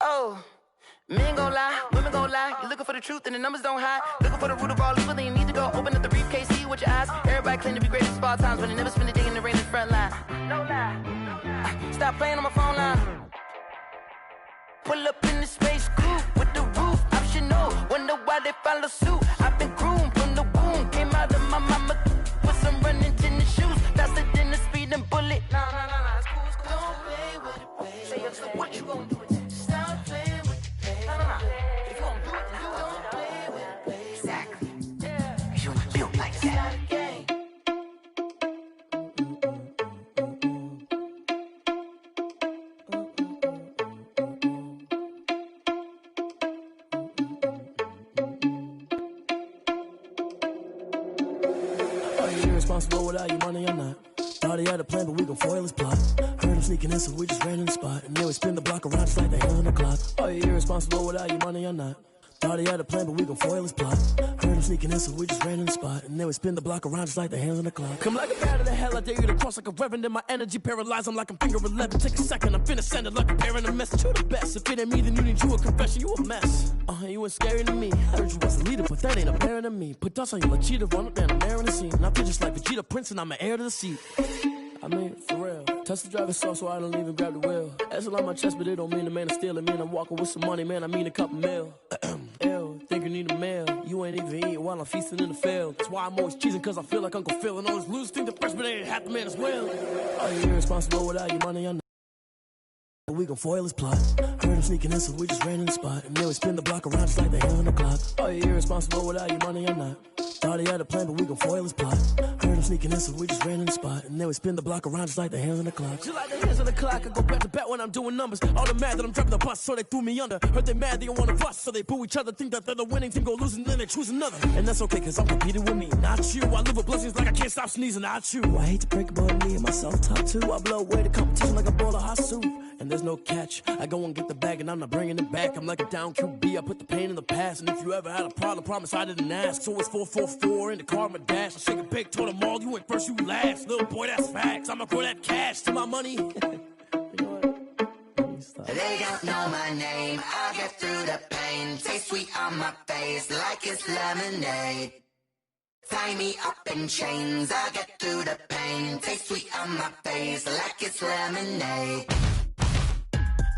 Oh. Men gon' lie, women gon' lie. You're looking for the truth and the numbers don't hide. Looking for the root of all evil, then you need to go open up the briefcase, see with your eyes. Everybody claim to be greatest of all times, but they never spend a day in the rain in the front line. No lie. Stop playing on my phone line. Pull up in the space coupe with the roof optional. Wonder why they follow suit. I've been groomed from the womb. Came out of my mama with some running tennis shoes. Faster than the speeding bullet. No, it's cool, it's cool. Don't play with it, baby. Say yo, so what you gon' do with it? Stop playing with it. If you gon' do it, then you don't play with it, baby. Exactly. Cause you ain't built like that. Are you irresponsible without your money or not? Thought he had a plan, but we gon' foil his plot. Heard him sneaking in, so we just ran in the spot. And then we spin the block around just like the hands on the clock. Are you irresponsible without your money or not? Thought he had a plan, but we gon' foil his plot. Heard him sneaking in, so we just ran in the spot. And then we spin the block around just like the hands on the clock. Come like a bat of the hell, I dare you to cross like a reverend. In my energy paralyzed, I'm like I'm finger 11. Take a second, I'm finna send it like a parent a message. You the best, if it ain't me, then you need you a confession. You a mess, you ain't scary to me. I heard you was a leader, but that ain't apparent to me. Put dust on you like cheetah, run up down the air in the scene. And I feel just like Vegeta Prince, and I'm an heir to the seat. I mean, for real. Touch the driver's sauce so I don't even grab the wheel. That's on my chest, but it don't mean the man is stealing. Man, I'm walking with some money, man, I mean a couple mil. Ew, think you need a meal. You ain't even eating while I'm feasting in the field. That's why I'm always cheesing, cause I feel like Uncle Phil. And all those losers think the freshman ain't half the man as well. Are you irresponsible without your money or not? We gon' foil his plot. Heard him sneaking in, so we just ran in the spot. And then we spin the block around just like the hands on the clock. Are you irresponsible without your money or not? Thought he had a plan, but we gon' foil his plot. Heard him sneaking in, so we just ran in the spot. And then we spin the block around just like the hands on the clock. Just like the hands on the clock, I go back to back when I'm doing numbers. All the mad that I'm driving the bus, so they threw me under. Heard they mad, they don't wanna bust, so they boo each other. Think that they're the winning team, go losing, then they choose another. And that's okay, cause I'm competing with me, not you. I live with blessings like I can't stop sneezing, not you. I hate to break about me and myself top two. I blow away the competition like a bowl of hot soup. And there's no catch, I go and get the bag and I'm not bringing it back. I'm like a down QB, I put the pain in the past. And if you ever had a problem, promise I didn't ask. So it's 444 in the car, my dash. I shake a big, told them all, you ain't first, you last. Little boy, that's facts, I'ma grow that cash to my money. They don't know my name, I'll get through the pain. Taste sweet on my face like it's lemonade. Tie me up in chains, I'll get through the pain. Taste sweet on my face like it's lemonade.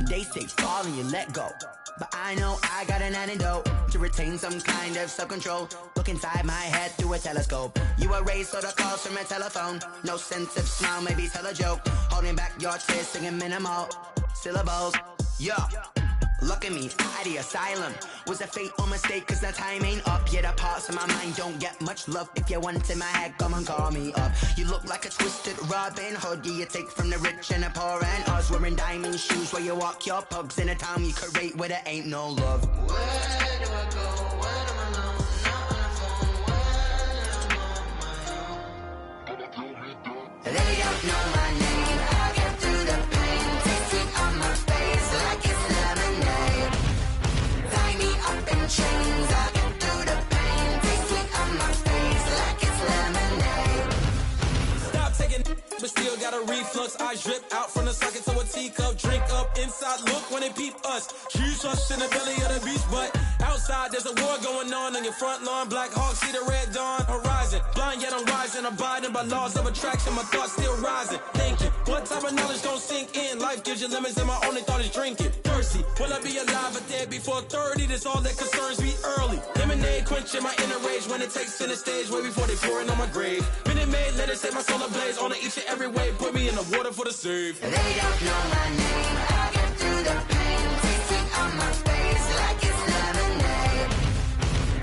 They say fall and you let go, but I know I got an antidote to retain some kind of self-control. Look inside my head through a telescope. You erase all the calls from a telephone. No sense of smile, maybe tell a joke. Holding back your tears, singing minimal syllables. Yeah. Look at me, at the asylum. Was a fate or mistake, cause the time ain't up. Yet the parts of my mind don't get much love. If you want in my head, come and call me up. You look like a twisted Robin Hood. You take from the rich and the poor and us. Wearing diamond shoes where you walk your pugs in a town you create where there ain't no love. Where do I go? Where am I alone? Not on the phone. Where am I on my own? They don't know my name. I get through the pain. Taste it on my face like it's lemonade. Tie me up in chains. I get through the pain. Taste it on my face like it's lemonade. Stop taking, but still got a reflux. I drip out from the socket to a teacup. Drink up inside. Look when they peep us. Shoes us in the belly of the beach, but outside there's a war going on your front lawn. Black Hawk see the red dawn horizon. Blind yet I'm rising, abiding by laws of attraction. My thoughts still rising. Thinking, what type of knowledge don't sink in? Life gives you limits, and my only thought is drinking. Thirsty, will I be alive or dead before 30? That's all that concerns me early. Lemonade quenching my inner rage when it takes center stage, way before they pour it on my grave. Minute Maid, let it set my soul ablaze. On each and every way, put me in the water for the save. They don't know my name. I get through the pain. Taste it on my face like it's lemonade.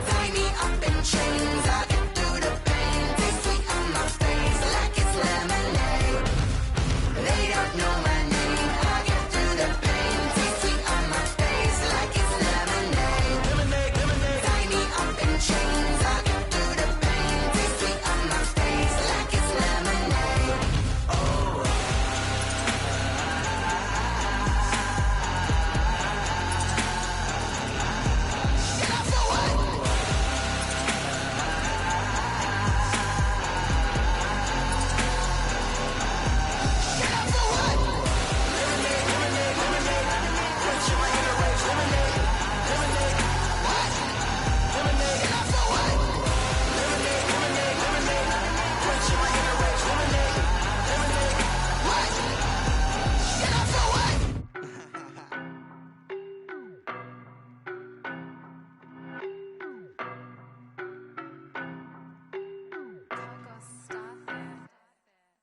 Tie me up in chains. I get through the pain. Taste it on my face like it's lemonade. They don't know my name. I get through the pain. Taste it on my face like it's lemonade. Lemonade, lemonade. Tie me up in chains. I get through the pain. Taste it on my face like it's lemonade. Oh.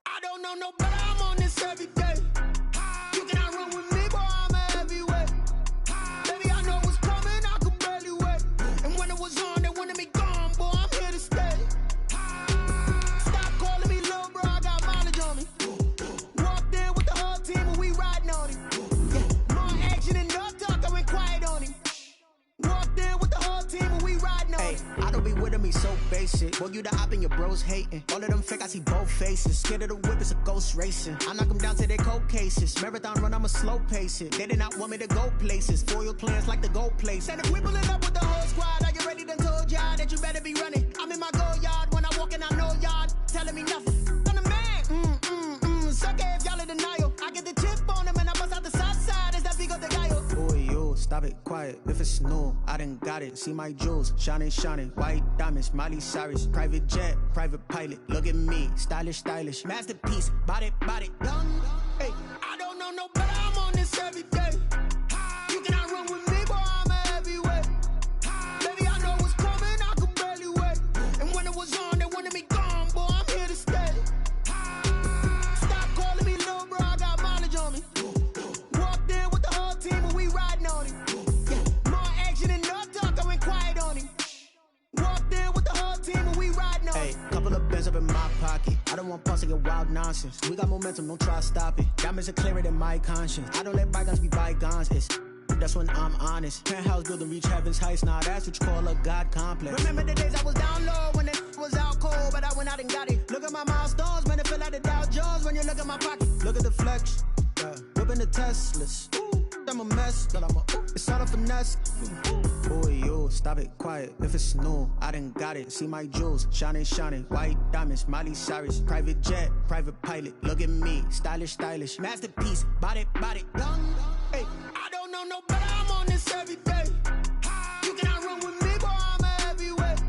I don't know no better, I'm on this every day. You cannot run with me, boy, I'm a heavyweight. Baby, I know what's coming, I could barely wait. And when it was on, they wanted me gone, boy, I'm here to stay. Stop calling me little bro, I got mileage on me. Walked in with the whole team and we riding on him. Yeah, more action and no talk, I went quiet on him. Walked in with the whole team and we riding on him. I don't be with me so basic. Boy, you the op and your bros hating. All of them fake, I see both faces. Scared of the whip, it's a ghost racing. I knock them down to their cold cases. Marathon run, I'ma slow pace it. They did not want me to go places. Foil plans like the gold place. And if we pulling up with the whole squad, are you ready? Done told y'all that you better be running. I'm in my go yard when I walk in, I know y'all telling me nothing. I'm the man. Sucker if y'all in denial. I get the chip on him and I bust out the south side. Is that Vigo the Gallo? Boy, you stop it, quiet. If it's new, I done got it. See my jewels, shining, shining. White diamonds, Miley Cyrus. Private jet, private pilot. Look at me, stylish, stylish. Masterpiece, body, young. Hey, I don't know no better, I'm on this every day. You cannot run with me, boy, I'm a heavyweight. Baby, I know what's coming, I could barely wait. And when it was on, they wanted me gone, boy, I'm here to stay. Stop calling me little bro, I got mileage on me. Walked in with the whole team and we riding on him. Yeah, more action and no talk, I went quiet on him. Walked in with the whole team and we riding on him. Hey, couple of bands up in my pocket. I don't want pulse to get wild nonsense. We got momentum, don't try to stop it. Diamonds are clearer than my conscience. I don't let bygones be bygones. That's when I'm honest. Penthouse building reach heaven's heights. Nah, that's what you call a God complex. Remember the days I was down low when it was out cold, but I went out and got it. Look at my milestones, man, it feel like the Dow Jones when you look at my pocket. Look at the flex, yeah. Whipping the Teslas. I'm a mess, but it's all a finesse. Boy, you stop it, quiet. If it's new, I done got it. See my jewels, shining, shining. White diamonds, Miley Cyrus. Private jet, private pilot. Look at me, stylish, stylish. Masterpiece, body, young. Hey, I don't know no better, I'm on this every day. You cannot run with me, boy, I'm a heavyweight.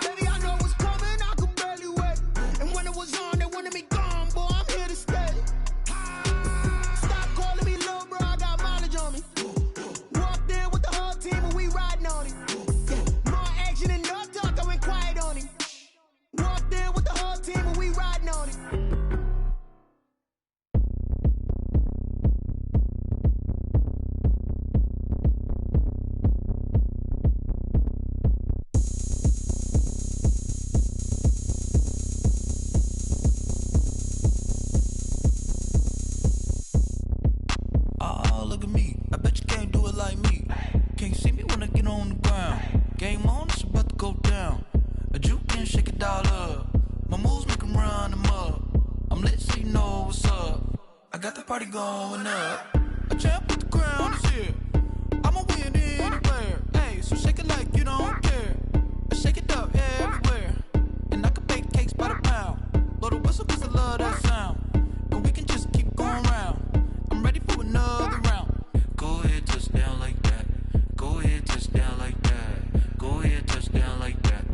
Baby, I know what's coming, I could barely wait. And when it was on, they wanted me gone, boy, I'm here to stay. Stop calling me little bro, I got mileage it all up. My moves make them run them up. I'm lit so you know what's up. I got the party going up. A champ with the crown is here. I'ma win anywhere. Hey, so shake it like you don't care. I shake it up everywhere. And I can bake cakes by the pound. Blow the whistle cause I love that sound. And we can just keep going round. I'm ready for another round. Go ahead, touch down like that. Go ahead, touch down like that. Go ahead, touch down like that.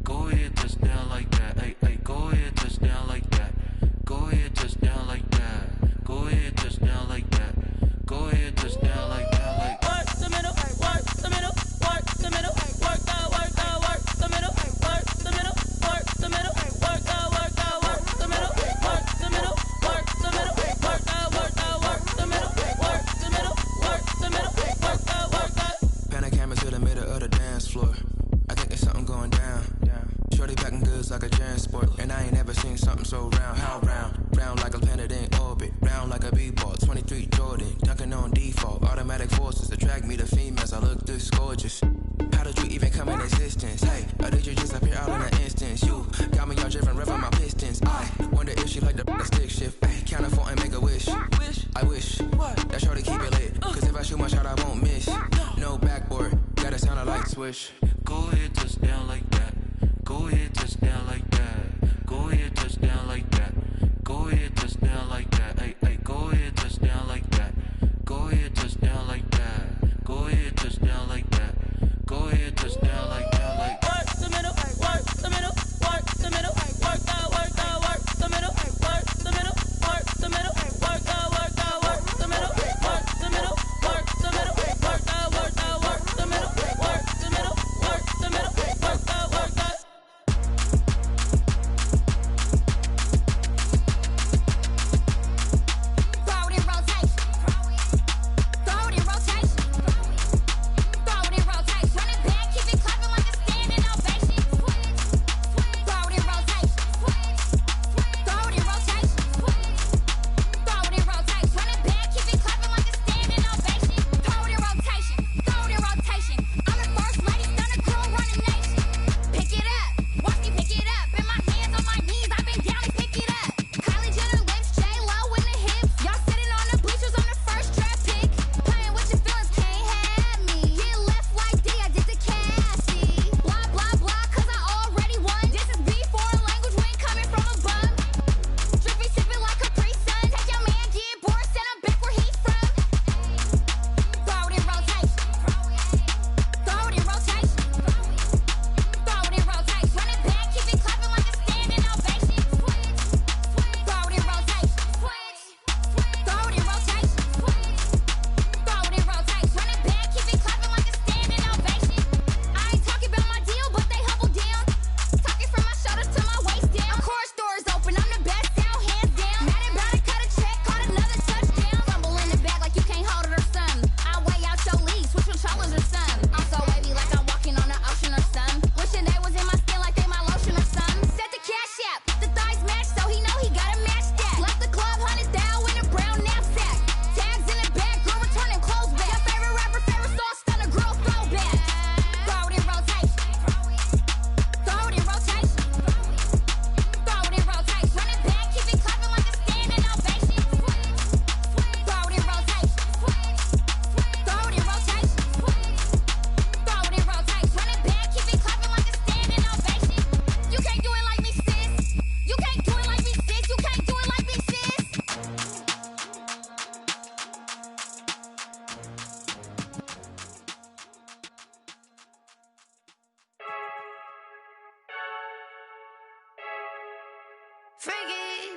Go ahead, touch down like that. Hey, hey, go ahead, touch down like that. Go ahead, touch down like that. Go ahead, touch down like that. Go ahead, touch down like that. Like work the middle, work the middle, work the middle, work out, work out, work the middle, work the middle, work the middle, work out, work out, work the middle, work the middle, work the middle, work out, work out, work the middle, work the middle, work the middle, work out, work out. Pan camera to the middle of the dance floor. I think there's something going down. Shorty packing goods like a transport, and I ain't never seen something so round. How round? Round like a planet in orbit, round like a b-ball. 23 Jordan, dunking on default. Automatic forces attract me to females. I look this gorgeous. How did you even come in existence? Hey, or did you just appear out in an instance? You got me all driven, revving my pistons. I wonder if she like the stick shift. Hey, count a 4 and make a wish. I wish that shorty keep it lit. Cause if I shoot my shot, I won't miss. No backboard, gotta sound a light switch. Go ahead, touch down like that. Go ahead, touch down like that. Go ahead, touch down like that. Go ahead, touch down like that. Hey, hey, go ahead, touch down like that. Go ahead, touch down like that. Go ahead, touch down like that. Go ahead, touch down like that. Like work the middle, work the middle, work the middle, work out, work out, work the middle, work the middle, work the middle, work out, work out, work the middle, work the middle, work the middle, work out, work out, work the middle, work the middle, work the middle, work out, work out.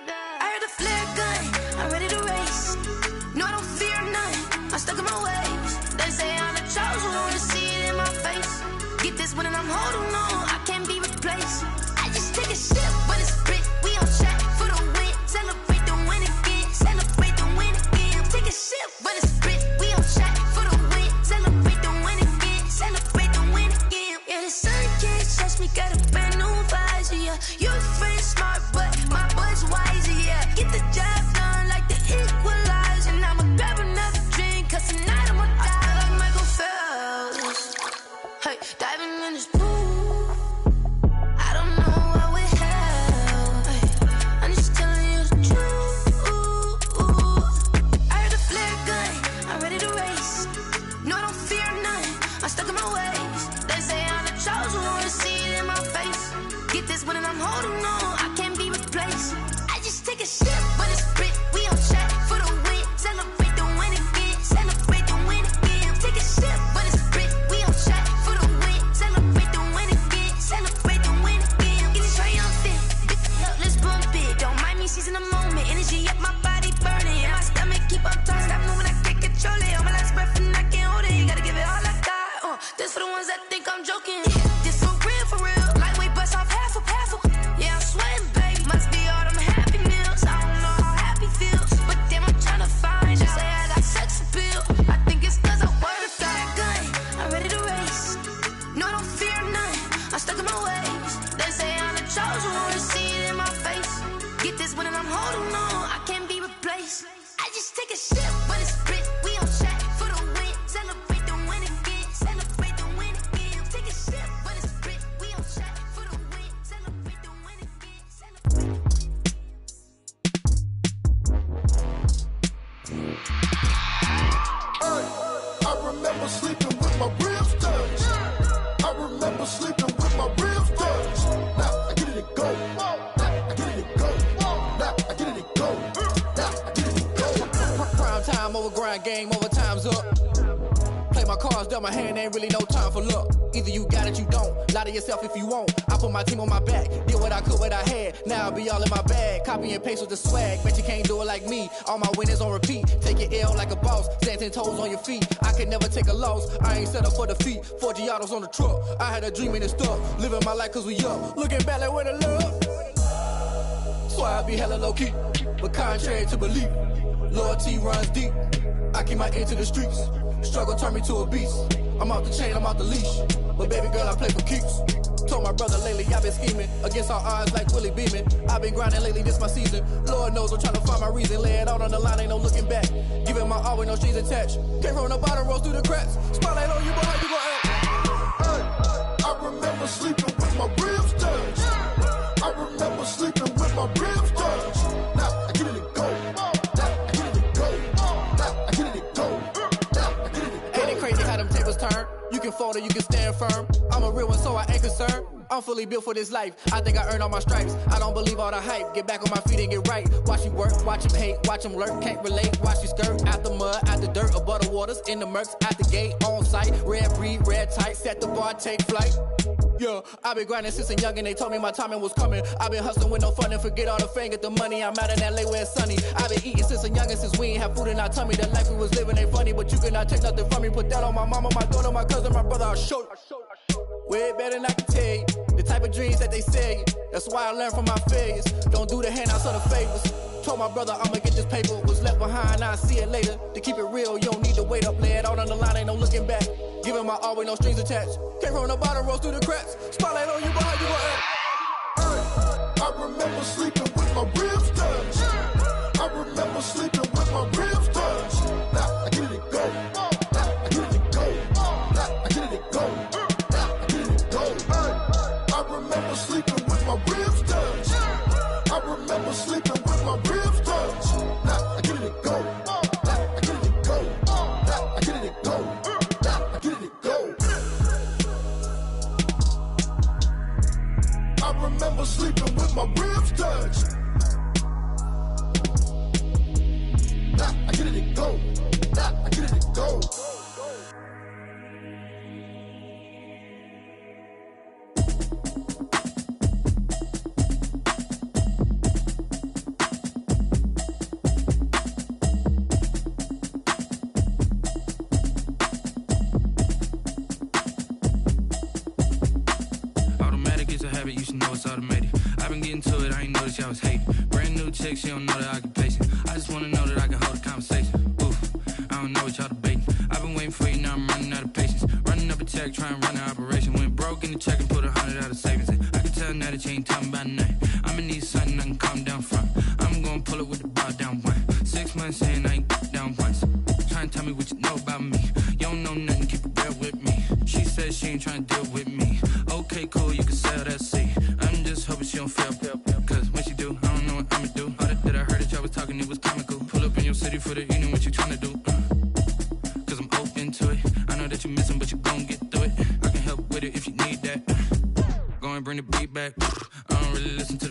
I heard a flare gun, I'm ready to race. No, I don't fear none, I'm stuck in my ways. They say I'm the chosen one, see it in my face. Get this one and I'm holding on, I can't be replaced. I just take a sip when it's split, we on track for the win. Celebrate the win again, celebrate the win again. Take a sip when it's split, we on track for the win. Celebrate the win again, celebrate the win again. Yeah, the sun can't touch me, got a brand new visor, yeah. Your friend smart, but my boy's wiser, yeah. Get the job done like the equalizer. And I'ma grab another drink, cause tonight I'ma die like Michael Phelps. Hey, diving in this pool, I don't know what would holding on, I can't be replaced. I just take a sip, but it's spit. We on track for the win. Celebrate the win again. Celebrate the win again. Take a sip, but it's spit. We on track for the win. Celebrate the win again. Celebrate the win again. Get it triumphant. Let's bump it. Don't mind me seizing the moment. Energy up my body burning. And my stomach keep up tight. Stop moving, I can't control it. On my last breath and I can't hold it. You gotta give it all I got. This for the ones that think I'm joking. This for real, for real. Lightweight bust off half a. Yeah, I'm sweating, babe. Must be all them happy meals. I don't know how happy feels, but damn, I'm trying to find you. Say I got sex appeal. I think it's cause I work a gun. I'm ready to race. No, I don't fear nothing. I'm stuck in my ways. They say I'm the chosen one. See it in my face. Get this one and I'm holding on. I can't be replaced. I just take a sip, but it's spit. We on track for the win. Celebrate the win again. Celebrate the win again. Take a sip, but it's spit. We on track for the win. Celebrate the win again. Celebrate. I remember sleeping with my ribs touched. I remember sleeping with my ribs touched. Now I get it and go. Now I get it and go. Now I get it and go. Now I get it and go. Prime time over grind game, over time's up. Play my cards, dealt my hand, ain't really no time for luck. Either you got it, you don't. Lie to yourself if you won't. I put my team on my back, did what I could, what I had. Now I'll be all in my bag. Copy and paste with the swag. Bet you can't do it like me. All my winners on repeat. Take your L like a boss. Stand 10 toes on your feet. I can never take a loss. I ain't set up for defeat. 4 Giottos on the truck. I had a dream and it stuck. Living my life cause we up. Looking back like where the love. So I be hella low key. But contrary to belief, loyalty runs deep. I keep my ear to the streets. Struggle turned me to a beast. I'm off the chain, I'm off the leash. But baby girl, I play for keeps. Told my brother lately, I've been scheming. Against all odds like Willie Beeman. I've been grinding lately, this my season. Lord knows I'm trying to find my reason. Lay it out on the line, ain't no looking back. Giving my all with no strings attached. Came from the bottom, rose through the cracks. Spotlight on you, but how you gon' act? I remember sleeping with my ribs touched. I remember sleeping with my ribs touched. Now I get it and go. Now I get it and go. Now I get it and go. Now I get it and go. Ain't it crazy how them tables turn? You can fold or you can stand firm. I'm a real one, so I ain't concerned. I'm fully built for this life. I think I earned all my stripes. I don't believe all the hype. Get back on my feet and get right. Watch you work, watch him hate, watch him lurk. Can't relate, watch you skirt. Out the mud, out the dirt, above the waters, in the murks, out the gate, on site. Red breed, red tight, set the bar, take flight. Yeah, I been grinding since a youngin', they told me my timing was coming. I been hustling with no fun and forget all the fame, get the money. I'm out in LA where it's sunny. I been eating since a youngin', since we ain't have food in our tummy. The life we was living ain't funny, but you cannot take nothing from me. Put that on my mama, my daughter, my cousin, my brother, I'll show you. Way better than I can tell you. The type of dreams that they sell you. That's why I learned from my failures. Don't do the handouts or the favors. Told my brother I'ma get this paper. Was left behind, I'll see it later. To keep it real, you don't need to wait up. Lay it out on the line, ain't no looking back. Giving my all with no strings attached. Came from the bottom, rose through the cracks. Spotlight on you, but how you gon' act? I remember sleeping with my ribs touched. I remember sleeping with my ribs touched. Now I get it and go. Now I get it and go. Now I get it and go. Now I get it and go. I remember sleeping with my ribs touched. I remember sleeping with my ribs touched. Now I get it and go. Now I get it and go. Now I get it and go. Now I get it and go. I remember sleeping with my ribs touched. Now I get it and go. Now I get it and go. You should know it's automated. I've been getting to it, I ain't noticed y'all was hating. Brand new chick, she don't know the occupation. I just wanna know that I can hold a conversation. Oof, I don't know what y'all debating. I've been waiting for you, now I'm running out of patience. Running up a check, trying to run an operation. Went broke in the check and put 100 out of savings in. I can tell now that you ain't talking about nothing. I'ma need something I can calm down from. I'm gonna pull it with the bar down one. 6 months saying I ain't down once. Trying to tell me what you know about me. You don't know nothing, keep it real with me. She said she ain't trying to deal with me. Okay, cool, you can sell that seat. I'm just hoping she don't fail. Cause when she do, I don't know what I'ma do. All that I heard that y'all was talking, it was comical. Pull up in your city for the evening, what you trying to do? Cause I'm open to it. I know that you're missing, but you gon' get through it. I can help with it if you need that. Go and bring the beat back. I don't really listen to the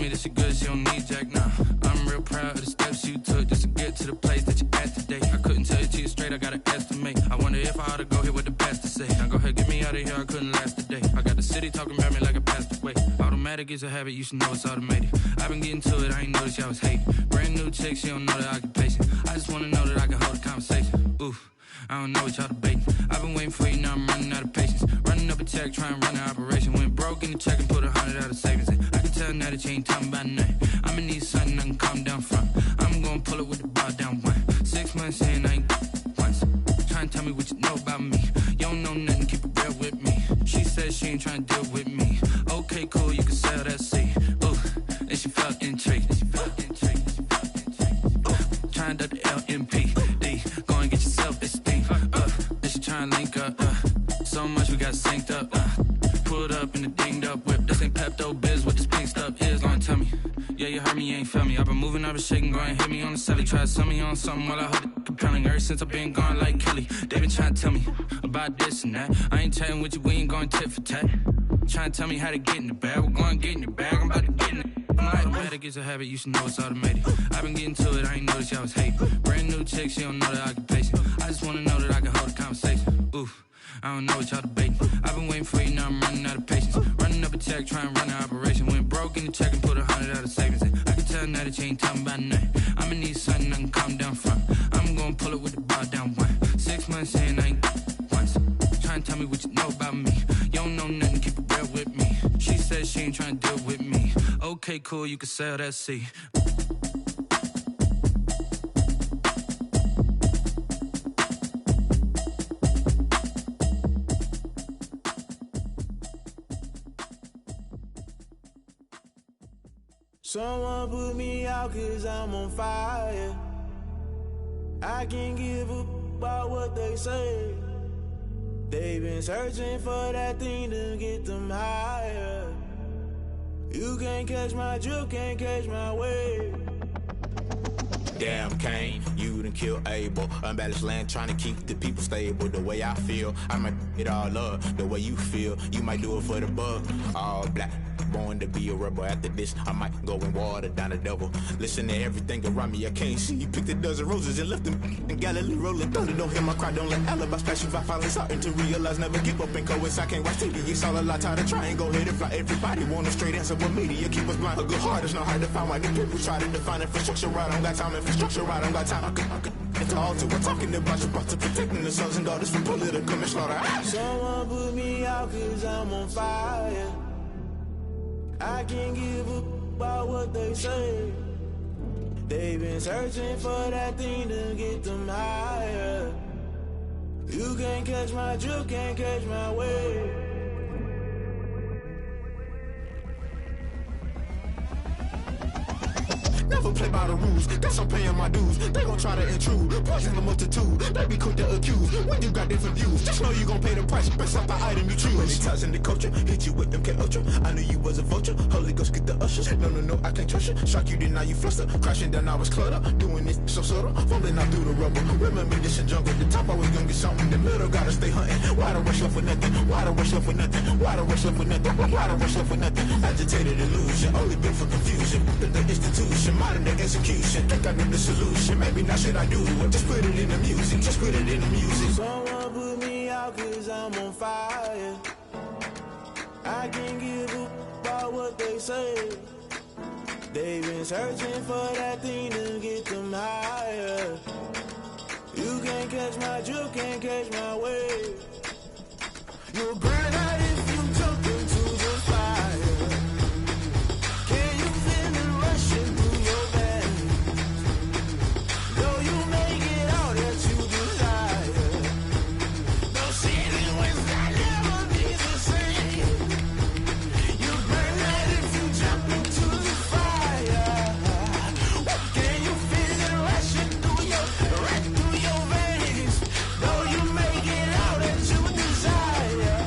me that she good, she don't need Jack now. I'm real proud of the steps you took just to get to the place that you at today. I couldn't tell you to you straight, I gotta estimate. I wonder if I ought to go here with the pastor say. Now go ahead, get me out of here, I couldn't last a day. I got the city talking about me like I passed away. Automatic is a habit, you should know it's automated. I've been getting to it, I ain't noticed y'all was hating. Brand new chick, she don't know the occupation. I just wanna know that I can hold a conversation. Oof, I don't know what y'all debating. I've been waiting for you, now I'm running out of patience. Running up a check, try and run an operation. Went broke in the check and put 100 out of savings in. I can tell now that you ain't talking about nothing. I'ma need something I can calm down from. I'm gonna pull it with the bar down one. 6 months in, I ain't once. Try and tell me what you know about me. You don't know nothing, keep it real with me. She said she ain't trying to deal with me. Okay, cool, you can sell that seed. Ooh, and she felt intrigued. Trying to the LMPD. Go and get your self-esteem. And she trying to link up. So much we got synced up. Pulled up in the dinged up whip. This ain't Pepto-Biz, what this pink stuff is. Gonna tell me. Yeah, you heard me, you ain't felt me. I've been moving, I've been shaking, go and hit me on the celly. Try to sell me on something while I hold it compelling. Ever since I've been gone like Kelly. They been trying to tell me about this and that. I ain't chatting with you, we ain't going tit for tat. Trying to tell me how to get in the bag. We're going to get in the bag, I'm about to get in it. Automatic is a habit, you should know it's automated. I've been getting to it, I ain't noticed y'all was hating. Brand new chick, she don't know the occupation. I just wanna know that I can hold a conversation. Oof, I don't know what y'all debating. I've been waiting for you, now I'm running out of patience. Running up a check, try and run an operation. Went broke in the check and put 100 out of savings in. I can tell now that you ain't talking about nothing. I'ma need something I can calm down from. I'm gonna pull it with the bar down one. 6 months in, I ain't once. Try and tell me what you know about me. You don't know nothing, keep it real with me. She said she ain't trying to deal with me. Okay, cool, you can sell that seed. Someone put me out 'cause I'm on fire. I can't give up about what they say. They've been searching for that thing to get them higher. You can't catch my drift, can't catch my wave. Damn Kane, you done killed Abel. Unbalanced land trying to keep the people stable. The way I feel, I might it all up. The way you feel, you might do it for the bug. All black, born to be a rebel. After this, I might go and water down the devil. Listen to everything around me, I can't see. You picked a dozen roses and left them in Galilee rolling thunder. Don't hear my cry, don't let alibi splash you. I finally starting to realize, never give up and coincide. I can't watch TV, it's all a lot. Tired of trying, go ahead and fly. Everybody want a straight answer, but media keep us blind. A good heart is not hard to find. Why the people try to define infrastructure right? I don't got time, infrastructure right, I don't got time. I could it's all to we're talking about you, about to protecting the sons and daughters from political manslaughter. Someone put me out 'cause I'm on fire. I can't give up about what they say. They've been searching for that thing to get them higher. You can't catch my drift, can't catch my wave. Never play by the rules, guess I'm paying my dues. They gon' try to intrude, poison the multitude. They be quick to accuse, when you got different views. Just know you gon' pay the price, best up the item you choose. Many times in the culture, hit you with MK Ultra. I knew you was a vulture, Holy Ghost get the ushers. No, I can't trust you. Shock you, then now you fluster. Crashing down, I was cluttered. Doing this so subtle, falling out through the rubble. Remember this a jungle, the top always gonna get something. In the middle, gotta stay hunting. Why the rush left for nothing? Why the rush left for nothing? Why the rush left for nothing? Why the rush left for nothing? Agitated illusion, only built for confusion. The institution, modern day execution. Think I know the solution, maybe not should I do it? Just put it in the music, just put it in the music. Someone put me out 'cause I'm on fire. I can't give up about what they say. They've been searching for that thing to get them higher. You can't catch my drift, can't catch my wave. You'll burn out if you jump into the fire. Can you feel it rushing through your veins? Though you make it all that you desire. Those city winds that never be the same. You burn out if you jump into the fire. Can you feel it rushing through your veins? Though you make it all that you desire.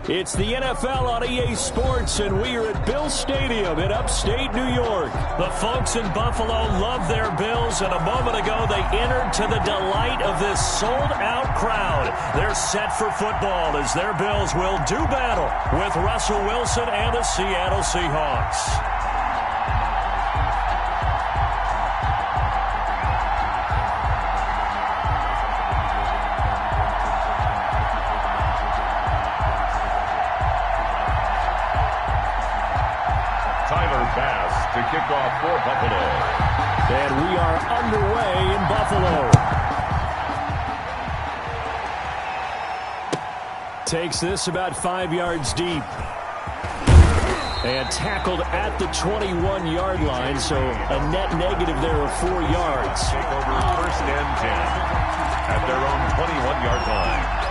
It's the NFL on EA Sports, and we are at Bill Stadium in upstate New York. The folks in Buffalo love their Bills, and a moment ago they entered to the delight of this sold-out crowd. They're set for football as their Bills will do battle with Russell Wilson and the Seattle Seahawks. To kick off for Buffalo. And we are underway in Buffalo. Takes this about 5 yards deep. And tackled at the 21-yard line, so a net negative there of 4 yards. Take over first and 10 at their own 21-yard line.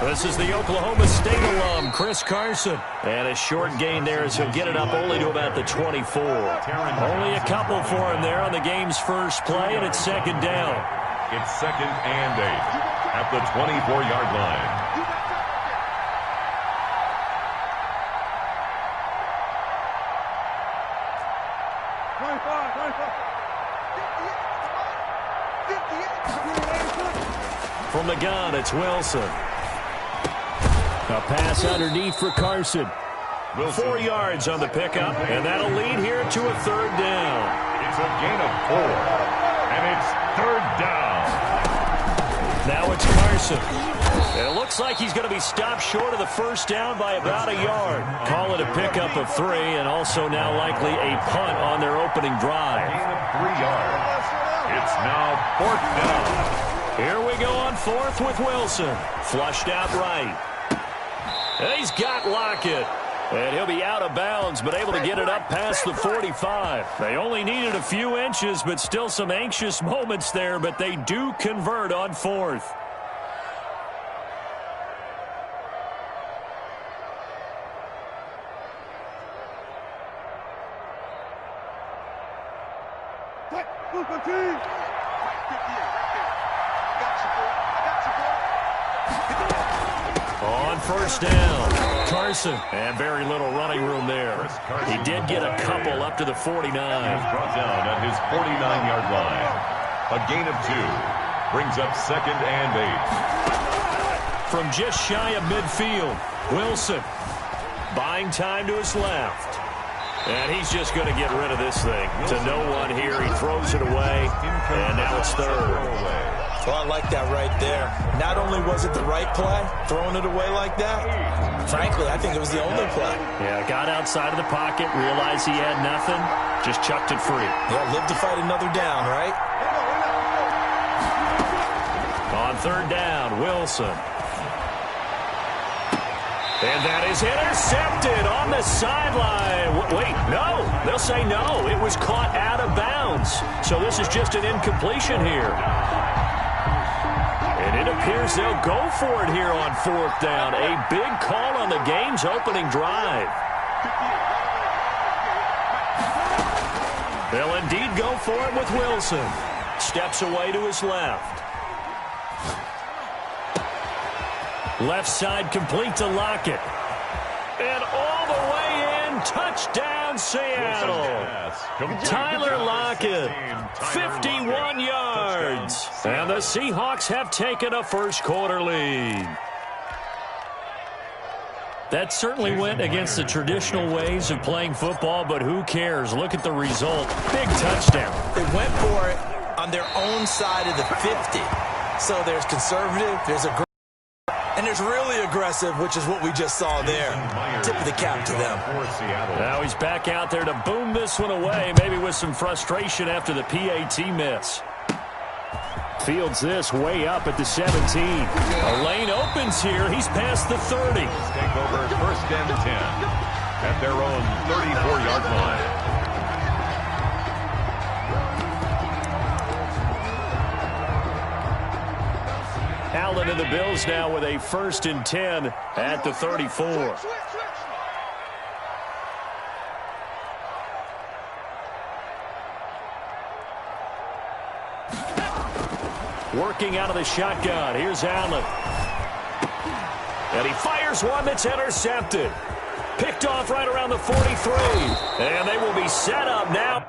This is the Oklahoma State alum, Chris Carson. And a short gain there as he'll get it up only to about the 24. Only a couple for him there on the game's first play, and it's second down. It's second and 8 at the 24-yard line. From the gun, it's Wilson. A pass underneath for Carson. 4 yards on the pickup, and that'll lead here to a third down. It's a gain of 4, and it's third down. Now it's Carson. And it looks like he's going to be stopped short of the first down by about a yard. Call it a pickup of 3, and also now likely a punt on their opening drive. Gain of 3 yards. It's now fourth down. Here we go on fourth with Wilson. Flushed out right. And he's got Lockett. And he'll be out of bounds, but able to get it up past the 45. They only needed a few inches, but still some anxious moments there, but they do convert on fourth. On first down, Carson, and very little running room there. He did get a couple up to the 49. He's brought down at his 49-yard line. A gain of 2 brings up second and 8. From just shy of midfield, Wilson buying time to his left. And he's just going to get rid of this thing to no one here. He throws it away, and now it's third. Well, I like that right there. Not only was it the right play, throwing it away like that, frankly, I think it was the only play. Yeah, got outside of the pocket, realized he had nothing, just chucked it free. Yeah, live to fight another down, right? On third down, Wilson. And that is intercepted on the sideline. Wait, no. They'll say no. It was caught out of bounds. So this is just an incompletion here. And it appears they'll go for it here on fourth down. A big call on the game's opening drive. They'll indeed go for it with Wilson. Steps away to his left. Left side complete to Lockett. And all the way in, touchdown Seattle. Tyler Lockett, 51 yards. And the Seahawks have taken a first quarter lead. That certainly went against the traditional ways of playing football, but who cares? Look at the result. Big touchdown. They went for it on their own side of the 50. So there's conservative, there's aggressive, and there's really aggressive, which is what we just saw there. Tip of the cap to them. Now he's back out there to boom this one away, maybe with some frustration after the PAT miss. Fields this way up at the 17. A lane opens here. He's past the 30. Take over first and 10 at their own 34-yard line. Allen And the Bills now with a 1st and 10 at the 34. Working out of the shotgun. Here's Allen. And he fires one that's intercepted. Picked off right around the 43. And they will be set up now.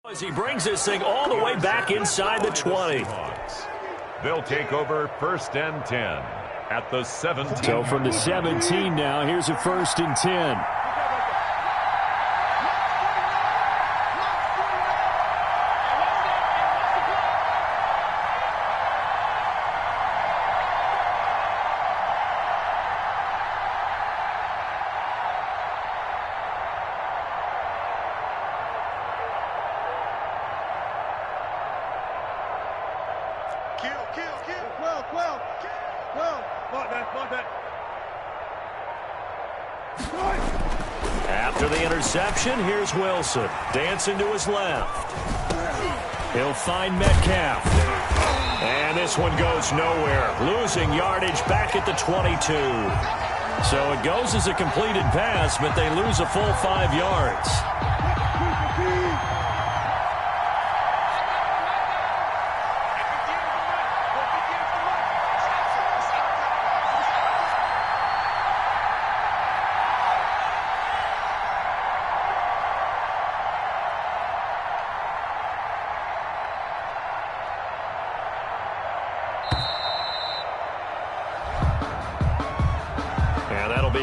As he brings this thing all the way back inside the 20. They'll take over 1st and 10 at the 17. So from the 17 now, here's a 1st and 10. After the interception, here's Wilson. Dancing to his left. He'll find Metcalf. And this one goes nowhere. Losing yardage back at the 22. So it goes as a completed pass, but they lose a full 5 yards.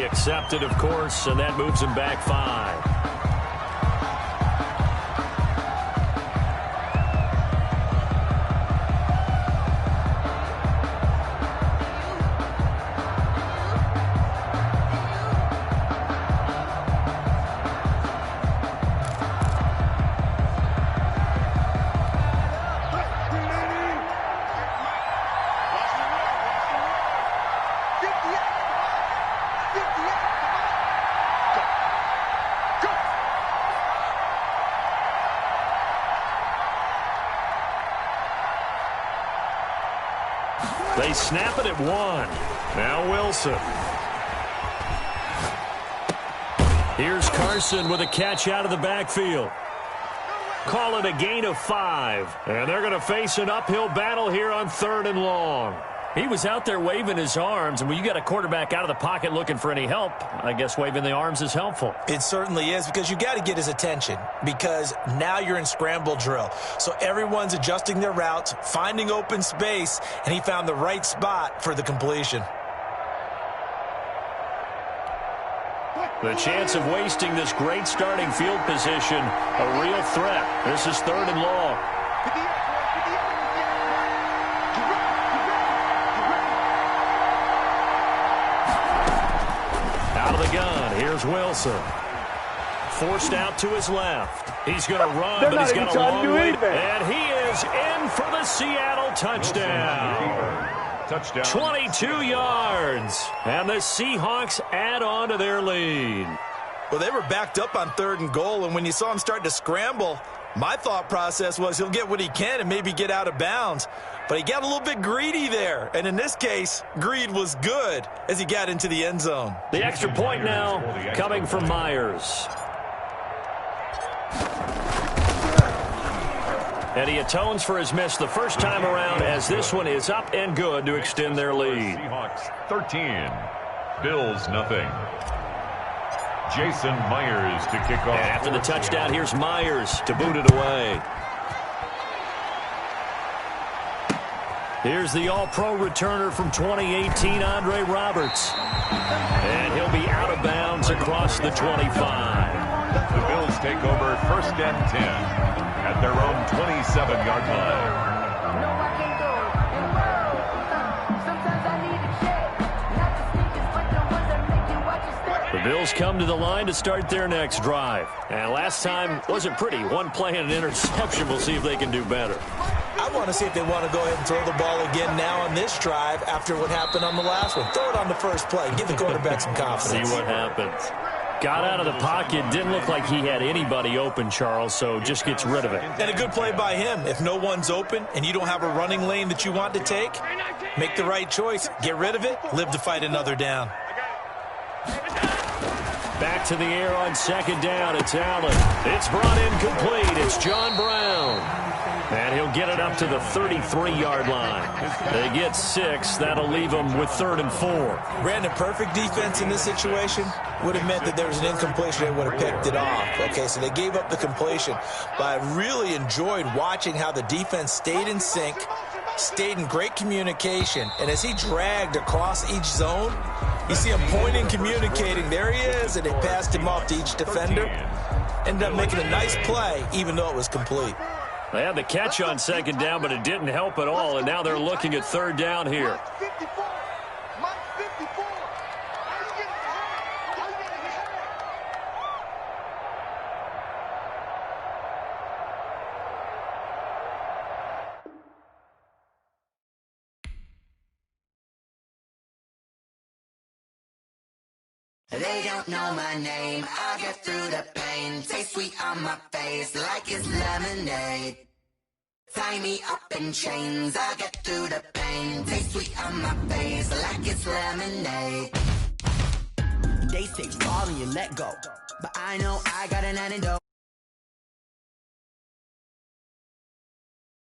Accepted, of course, and that moves him back 5. They snap it at 1. Now Wilson. Here's Carson with a catch out of the backfield. Call it a gain of 5. And they're going to face an uphill battle here on 3rd and long. He was out there waving his arms, and when you got a quarterback out of the pocket looking for any help, I guess waving the arms is helpful. It certainly is, because you got to get his attention, because now you're in scramble drill. So everyone's adjusting their routes, finding open space, and he found the right spot for the completion. The chance of wasting this great starting field position, a real threat. This is 3rd and long. Out of the gun, here's Wilson. Forced out to his left. He's going to run, but he's got a long way. And he is in for the Seattle touchdown. Touchdown. 22 yards. And the Seahawks add on to their lead. Well, they were backed up on 3rd and goal, and when you saw him start to scramble, my thought process was he'll get what he can and maybe get out of bounds. But he got a little bit greedy there. And in this case, greed was good as he got into the end zone. The extra point now coming from Myers. And he atones for his miss the first time around, as this one is up and good to extend their lead. Seahawks 13, Bills nothing. Jason Myers to kick off. And after the touchdown, here's Myers to boot it away. Here's the All-Pro returner from 2018, Andre Roberts. And he'll be out of bounds across the 25. The Bills take over 1st and 10 at their own 27-yard line. The Bills come to the line to start their next drive. And last time wasn't pretty. One play and an interception. We'll see if they can do better. I want to see if they want to go ahead and throw the ball again now on this drive after what happened on the last one. Throw it on the first play. Give the quarterback some confidence. See what happens. Got out of the pocket. Didn't look like he had anybody open, Charles, so just gets rid of it. And a good play by him. If no one's open and you don't have a running lane that you want to take, make the right choice. Get rid of it. Live to fight another down. Back to the air on second down. It's Allen. It's brought in complete. It's John Brown. And he'll get it up to the 33-yard line. They get 6. That'll leave them with 3rd and 4. Brandon, perfect defense in this situation would have meant that there was an incompletion. They would have picked it off. Okay, so they gave up the completion. But I really enjoyed watching how the defense stayed in sync, stayed in great communication. And as he dragged across each zone, you see him pointing, communicating. There he is, and they passed him off to each defender. Ended up making a nice play, even though it was complete. They had the catch on second down, but it didn't help at all, and now they're looking at 3rd down here. They don't know my name, I get through the pain. Taste sweet on my face like it's lemonade. Tie me up in chains, I get through the pain. Taste sweet on my face like it's lemonade. They say fall and you let go, but I know I got an antidote.